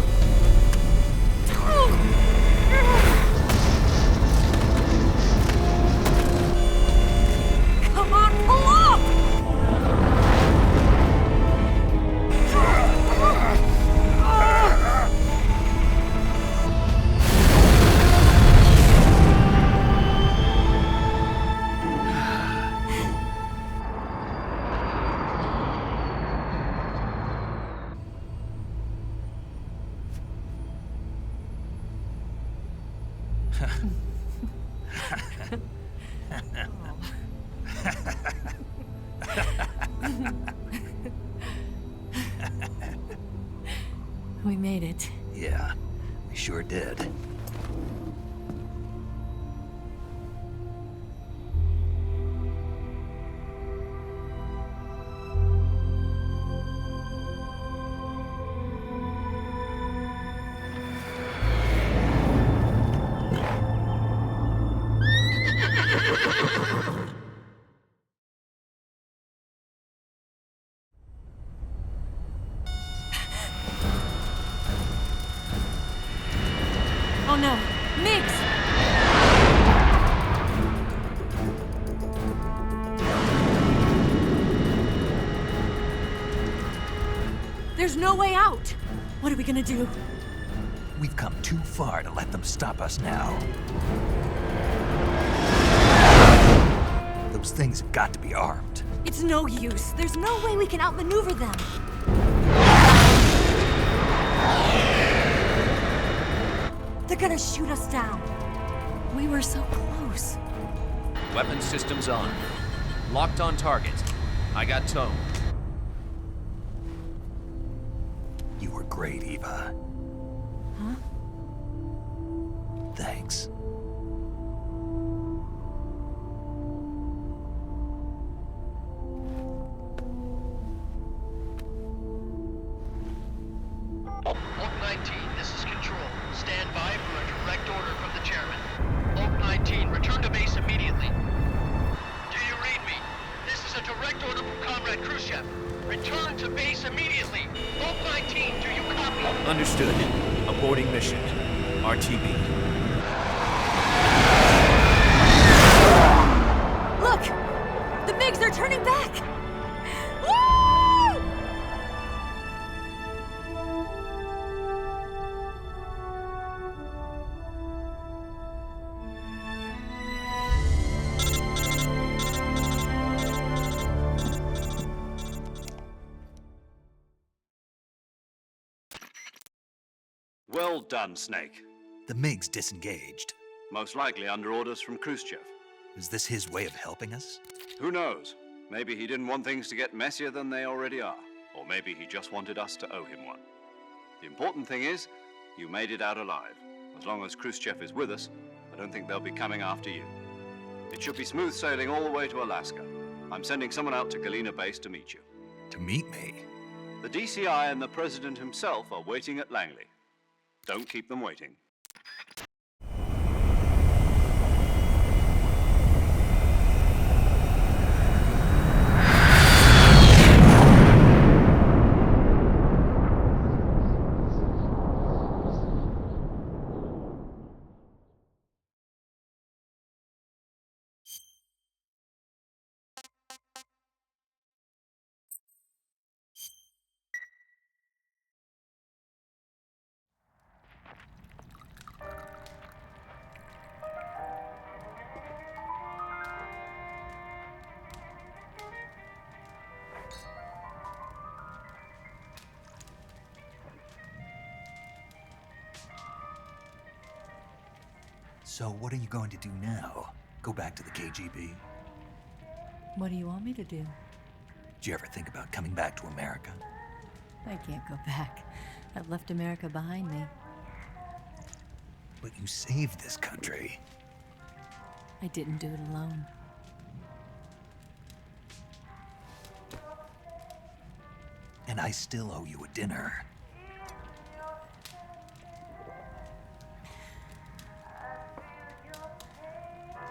Come on, pull up! We made it. Yeah, we sure did. Oh no, Migs! There's no way out! What are we gonna do? We've come too far to let them stop us now. Those things have got to be armed. It's no use. There's no way we can outmaneuver them. They're gonna shoot us down. We were so close. Weapon systems on. Locked on target. I got tone. You were great, Eva. Huh? Thanks. Oak 19, this is Control. Stand by for a direct order from the chairman. Oak 19, return to base immediately. Do you read me? This is a direct order from Comrade Khrushchev. Return to base immediately. Oak 19, do you copy? Understood. Aborting mission. RTB. Look! The MiGs are turning back! Woo! Well done, Snake. The MiGs disengaged. Most likely under orders from Khrushchev. Is this his way of helping us? Who knows? Maybe he didn't want things to get messier than they already are. Or maybe he just wanted us to owe him one. The important thing is, you made it out alive. As long as Khrushchev is with us, I don't think they'll be coming after you. It should be smooth sailing all the way to Alaska. I'm sending someone out to Galena Base to meet you. To meet me? The DCI and the President himself are waiting at Langley. Don't keep them waiting. So what are you going to do now? Go back to the KGB? What do you want me to do? Did you ever think about coming back to America? I can't go back. I've left America behind me. But you saved this country. I didn't do it alone. And I still owe you a dinner.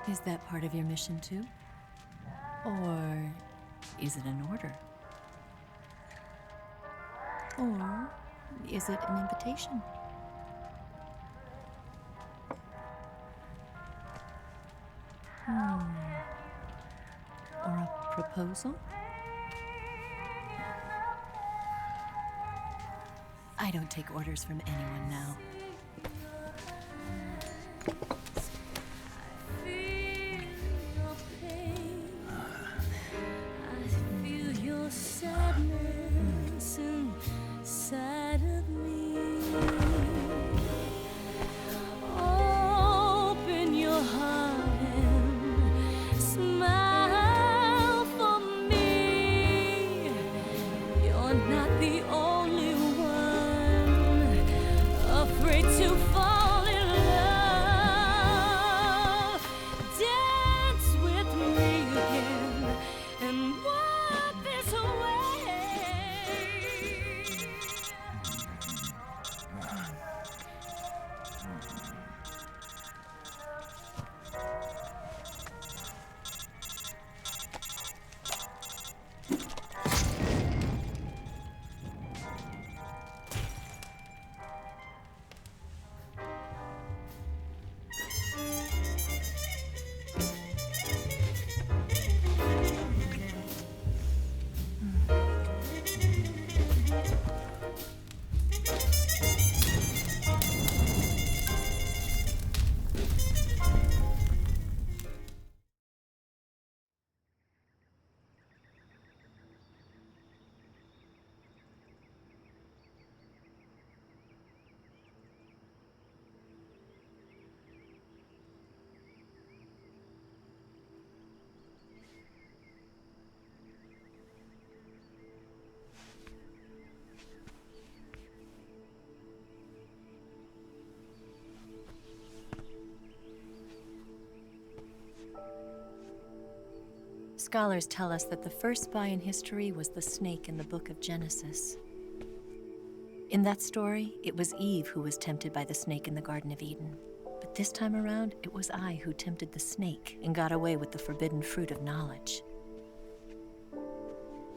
Is that part of your mission too? Or is it an order? Or is it an invitation? Or a proposal? I don't take orders from anyone now. Scholars tell us that the first spy in history was the snake in the book of Genesis. In that story, it was Eve who was tempted by the snake in the Garden of Eden. But this time around, it was I who tempted the snake and got away with the forbidden fruit of knowledge.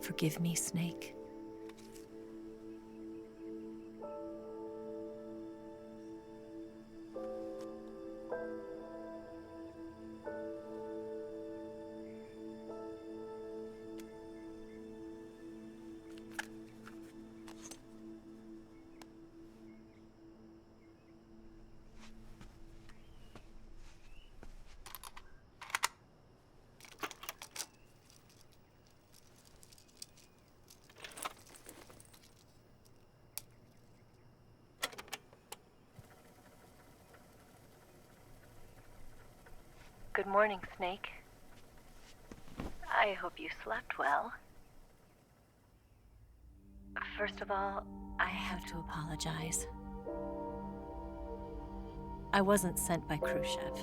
Forgive me, snake. Good morning, Snake. I hope you slept well. First of all, I have to apologize. I wasn't sent by Khrushchev.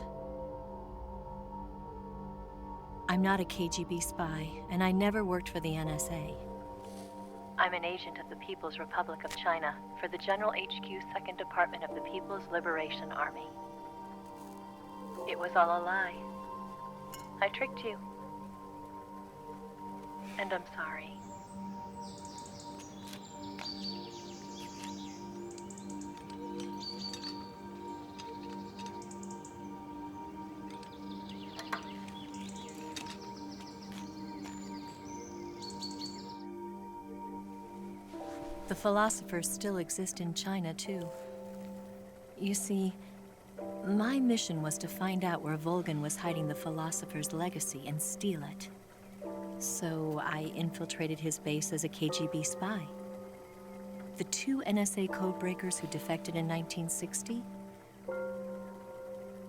I'm not a KGB spy, and I never worked for the NSA. I'm an agent of the People's Republic of China for the General HQ 2nd Department of the People's Liberation Army. It was all a lie. I tricked you. And I'm sorry. The philosophers still exist in China, too. You see, my mission was to find out where Volgan was hiding the philosopher's legacy and steal it. So I infiltrated his base as a KGB spy. The two NSA codebreakers who defected in 1960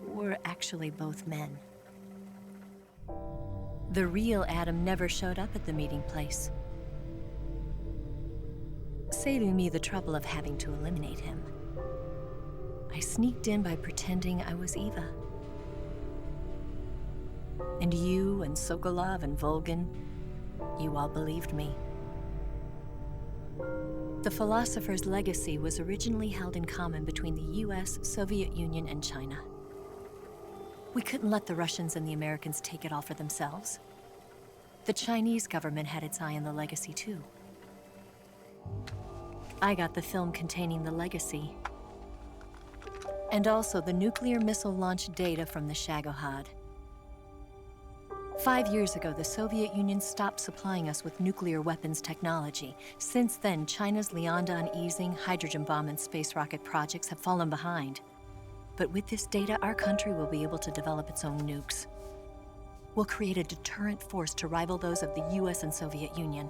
were actually both men. The real Adam never showed up at the meeting place, saving me the trouble of having to eliminate him. I sneaked in by pretending I was Eva. And you and Sokolov and Volgin, you all believed me. The philosopher's legacy was originally held in common between the US, Soviet Union, and China. We couldn't let the Russians and the Americans take it all for themselves. The Chinese government had its eye on the legacy too. I got the film containing the legacy, and also the nuclear missile launch data from the Shagohod. 5 years ago, the Soviet Union stopped supplying us with nuclear weapons technology. Since then, China's Liaodong easing, hydrogen bomb, and space rocket projects have fallen behind. But with this data, our country will be able to develop its own nukes. We'll create a deterrent force to rival those of the US and Soviet Union.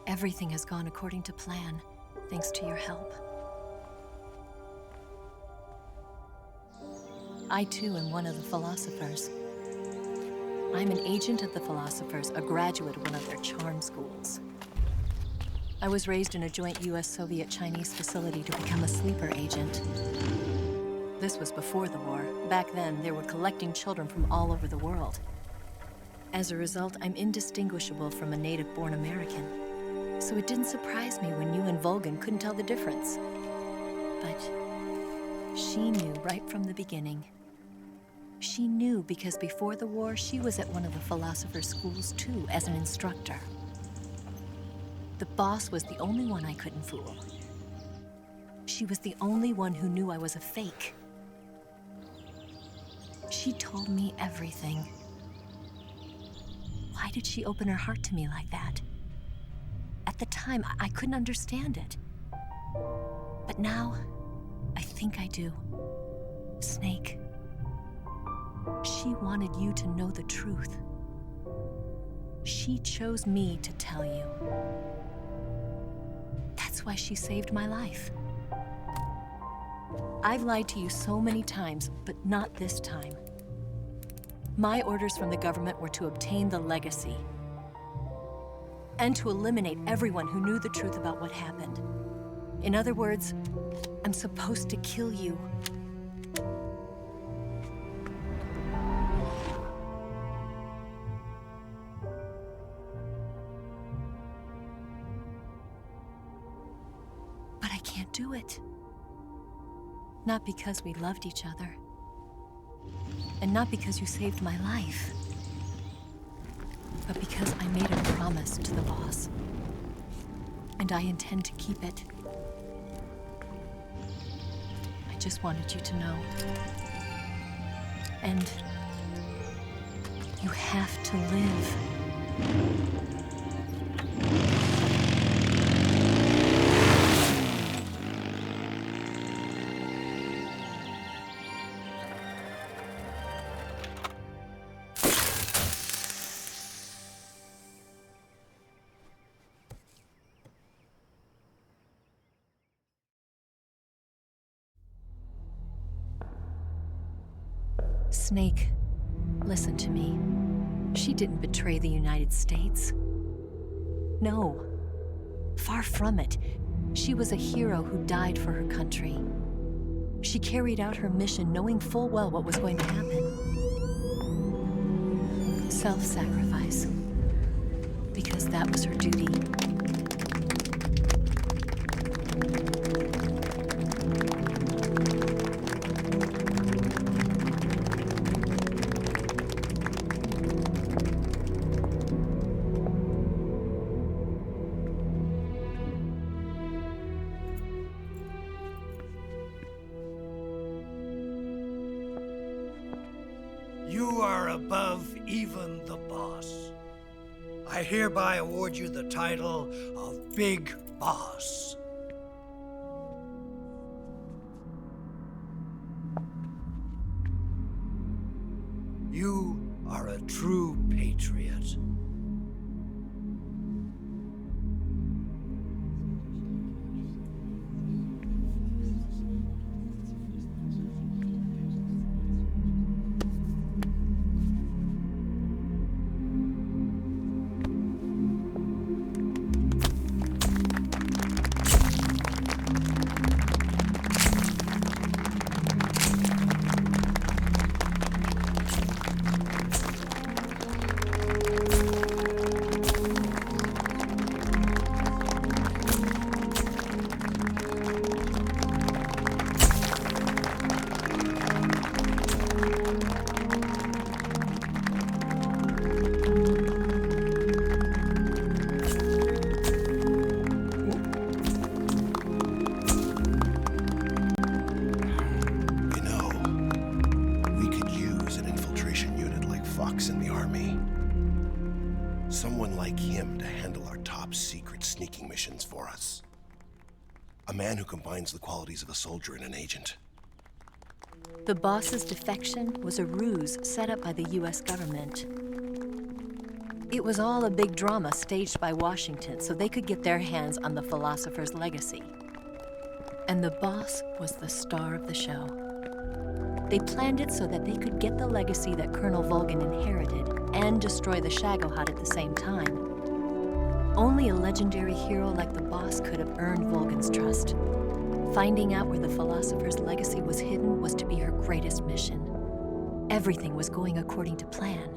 Everything has gone according to plan, thanks to your help. I too am one of the philosophers. I'm an agent of the philosophers, a graduate of one of their charm schools. I was raised in a joint US-Soviet-Chinese facility to become a sleeper agent. This was before the war. Back then, they were collecting children from all over the world. As a result, I'm indistinguishable from a native-born American. So it didn't surprise me when you and Volgin couldn't tell the difference. But she knew right from the beginning. She knew because before the war, she was at one of the philosopher's schools too, as an instructor. The boss was the only one I couldn't fool. She was the only one who knew I was a fake. She told me everything. Why did she open her heart to me like that? At the time, I couldn't understand it. But now, I think I do. Snake. She wanted you to know the truth. She chose me to tell you. That's why she saved my life. I've lied to you so many times, but not this time. My orders from the government were to obtain the legacy and to eliminate everyone who knew the truth about what happened. In other words, I'm supposed to kill you. But I can't do it. Not because we loved each other. And not because you saved my life. But because I made a promise to the boss. And I intend to keep it. I just wanted you to know. And you have to live. Snake, listen to me. She didn't betray the United States. No, far from it. She was a hero who died for her country. She carried out her mission knowing full well what was going to happen. Self-sacrifice. Because that was her duty. You are above even the boss. I hereby award you the title of Big Boss. You are a true patriot. top secret sneaking missions for us. A man who combines the qualities of a soldier and an agent. The boss's defection was a ruse set up by the US government. It was all a big drama staged by Washington so they could get their hands on the philosopher's legacy. And the boss was the star of the show. They planned it so that they could get the legacy that Colonel Volgin inherited and destroy the Shagohod at the same time. Only a legendary hero like the boss could have earned Volgin's trust. Finding out where the philosopher's legacy was hidden was to be her greatest mission. Everything was going according to plan.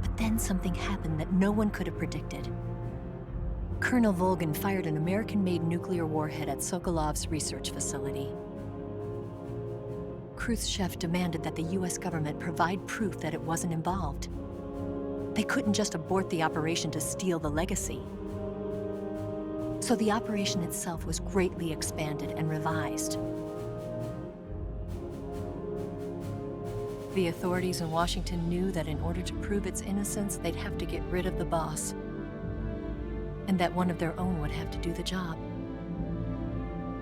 But then something happened that no one could have predicted. Colonel Volgin fired an American-made nuclear warhead at Sokolov's research facility. Khrushchev demanded that the US government provide proof that it wasn't involved. They couldn't just abort the operation to steal the legacy. So the operation itself was greatly expanded and revised. The authorities in Washington knew that in order to prove its innocence, they'd have to get rid of the boss, and that one of their own would have to do the job.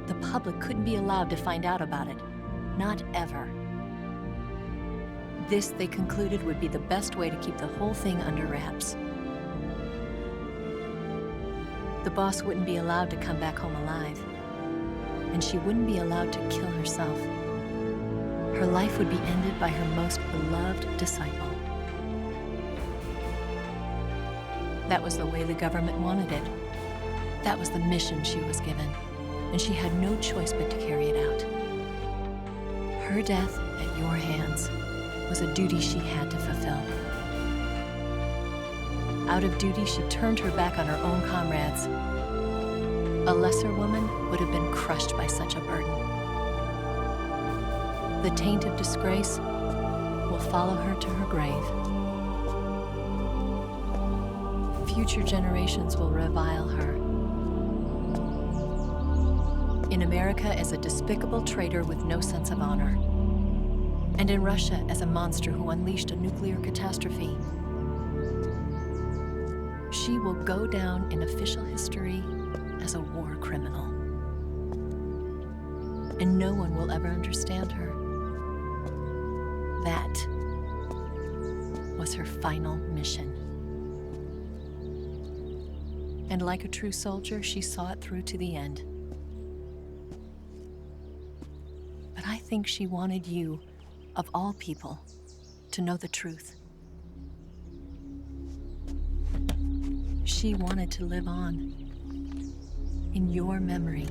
The public couldn't be allowed to find out about it. Not ever. This, they concluded, would be the best way to keep the whole thing under wraps. The boss wouldn't be allowed to come back home alive, and she wouldn't be allowed to kill herself. Her life would be ended by her most beloved disciple. That was the way the government wanted it. That was the mission she was given, and she had no choice but to carry it out. Her death at your hands was a duty she had to fulfill. Out of duty, she turned her back on her own comrades. A lesser woman would have been crushed by such a burden. The taint of disgrace will follow her to her grave. Future generations will revile her. In America as a despicable traitor with no sense of honor. And in Russia as a monster who unleashed a nuclear catastrophe. She will go down in official history as a war criminal. And no one will ever understand her. That was her final mission. And like a true soldier, she saw it through to the end. But I think she wanted you, of all people, to know the truth. She wanted to live on in your memory.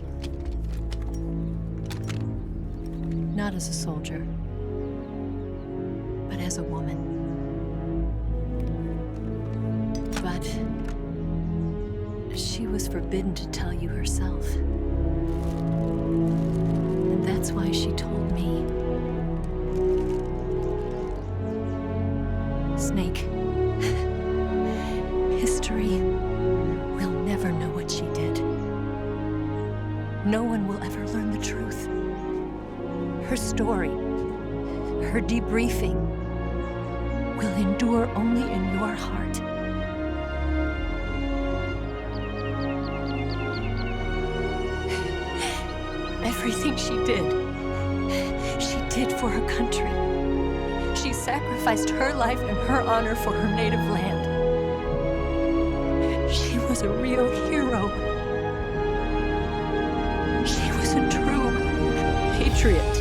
Not as a soldier, but as a woman. But she was forbidden to tell you herself. And that's why she told me. Snake, history will never know what she did. No one will ever learn the truth. Her story, her debriefing, will endure only in your heart. Everything she did for her country. She sacrificed her life and her honor for her native land. She was a real hero. She was a true patriot.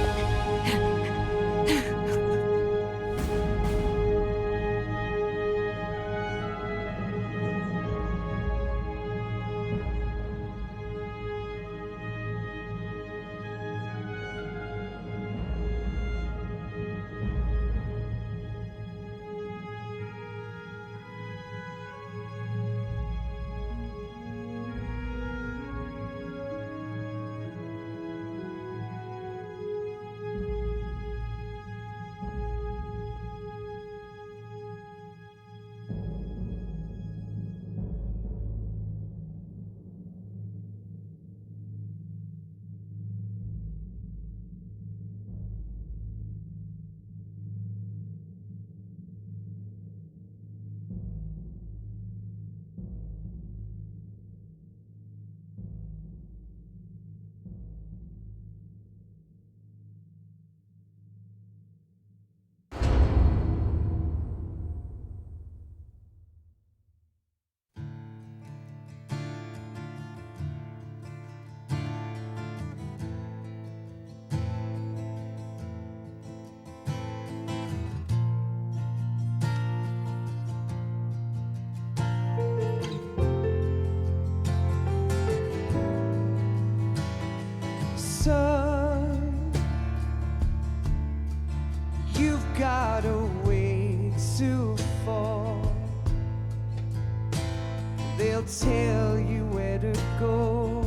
They'll tell you where to go,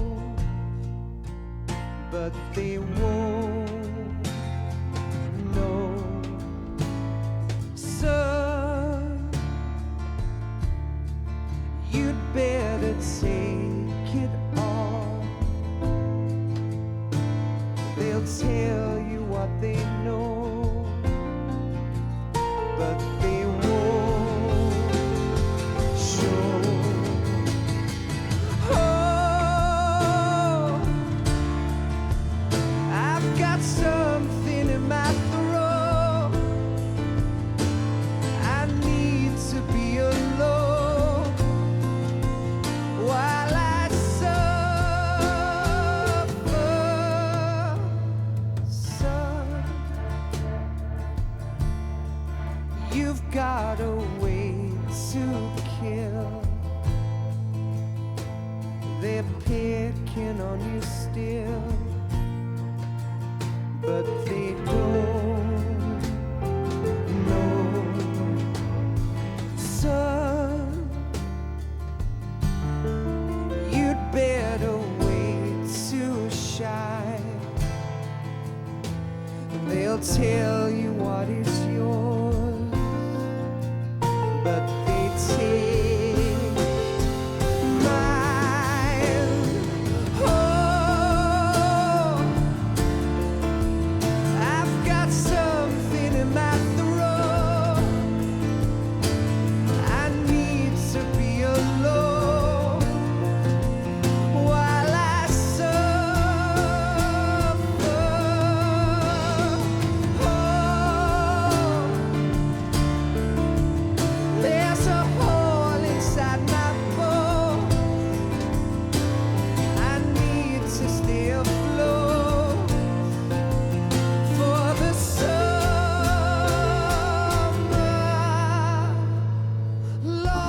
but they won't know. So you'd better take it all. They'll tell you what they know, but they won't show. Oh, I've got something in my throat. I need to be alone while I suffer. Son, you've got a way to kill. They're picking on you still, but they don't know. Son, you'd better wait to shine. They'll tell you what is yours, but they take mine. Oh, I've got something in my throat. I need to be alone while I suffer. Oh, there's a hole inside my bones. I need to stay afloat for the summer, Lord.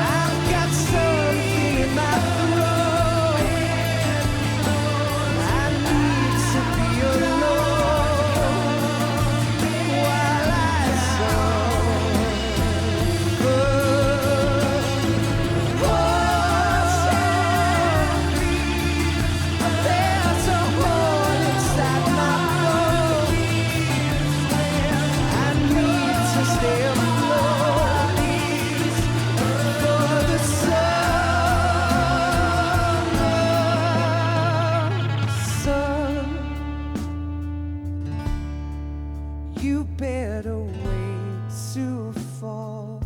I've got something in my throat. I need to be alone while I suffer. There's a hole inside my bones. I need to stay afloat for the summer. Son, you better wait to fall.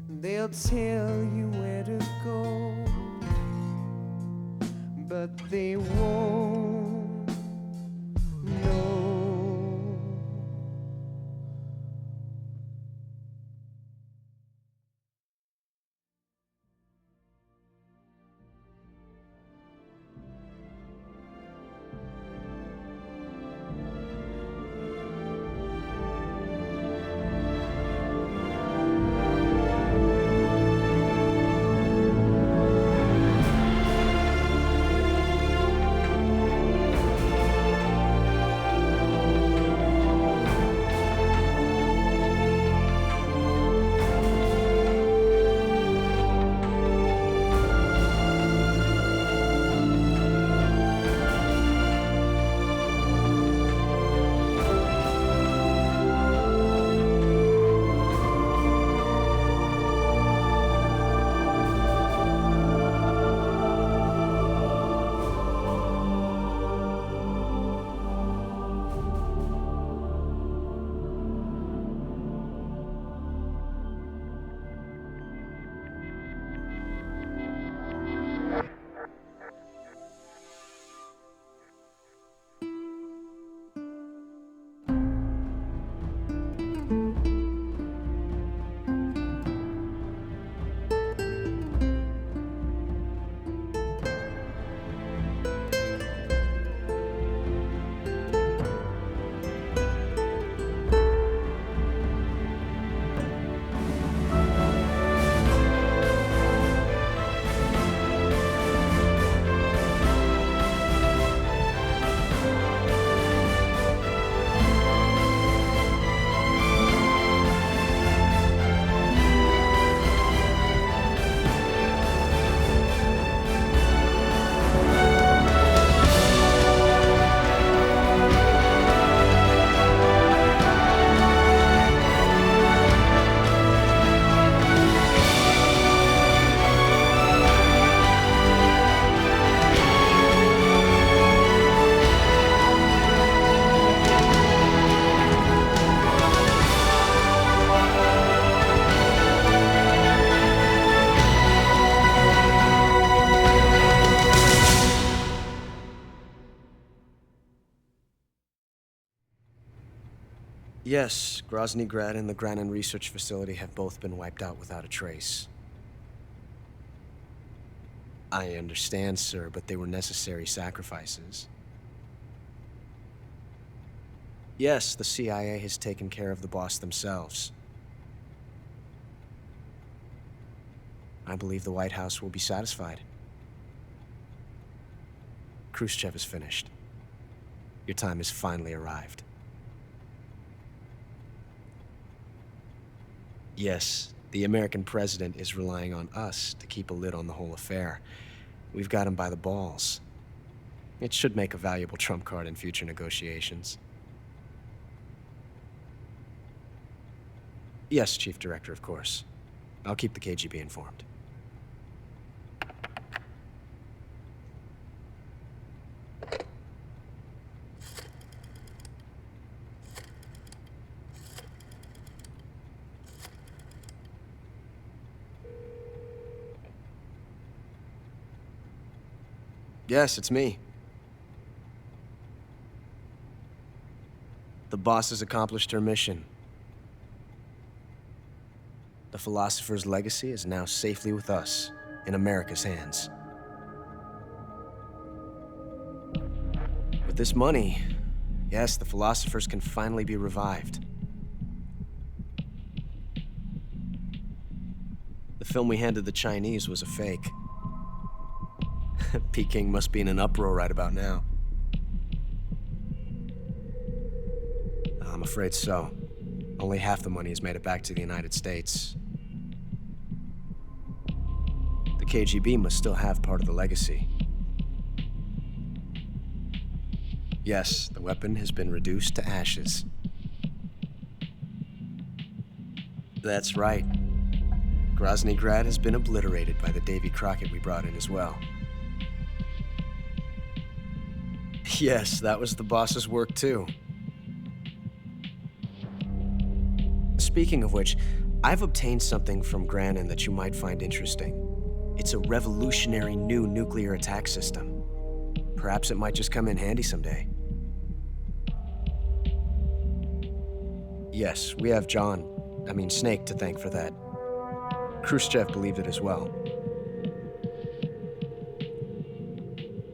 They'll tell you where to go, but they won't know. Yes, Grozny Grad and the Granin Research Facility have both been wiped out without a trace. I understand, sir, but they were necessary sacrifices. Yes, the CIA has taken care of the boss themselves. I believe the White House will be satisfied. Khrushchev is finished. Your time has finally arrived. Yes, the American president is relying on us to keep a lid on the whole affair. We've got him by the balls. It should make a valuable trump card in future negotiations. Yes, Chief Director, of course. I'll keep the KGB informed. Yes, it's me. The boss has accomplished her mission. The philosopher's legacy is now safely with us, in America's hands. With this money, yes, the philosophers can finally be revived. The film we handed the Chinese was a fake. Peking must be in an uproar right about now. I'm afraid so. Only half the money has made it back to the United States. The KGB must still have part of the legacy. Yes, the weapon has been reduced to ashes. That's right. Grozny Grad has been obliterated by the Davy Crockett we brought in as well. Yes, that was the boss's work too. Speaking of which, I've obtained something from Granin that you might find interesting. It's a revolutionary new nuclear attack system. Perhaps it might just come in handy someday. Yes, we have Snake to thank for that. Khrushchev believed it as well.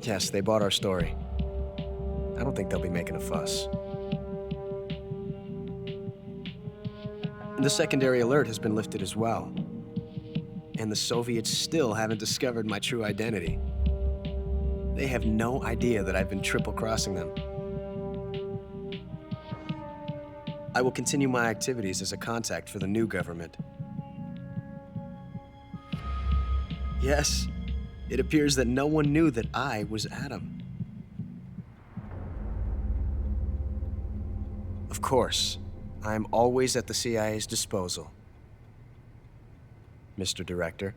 Yes, they bought our story. I don't think they'll be making a fuss. The secondary alert has been lifted as well. And the Soviets still haven't discovered my true identity. They have no idea that I've been triple-crossing them. I will continue my activities as a contact for the new government. Yes, it appears that no one knew that I was Adam. Of course, I am always at the CIA's disposal, Mr. Director.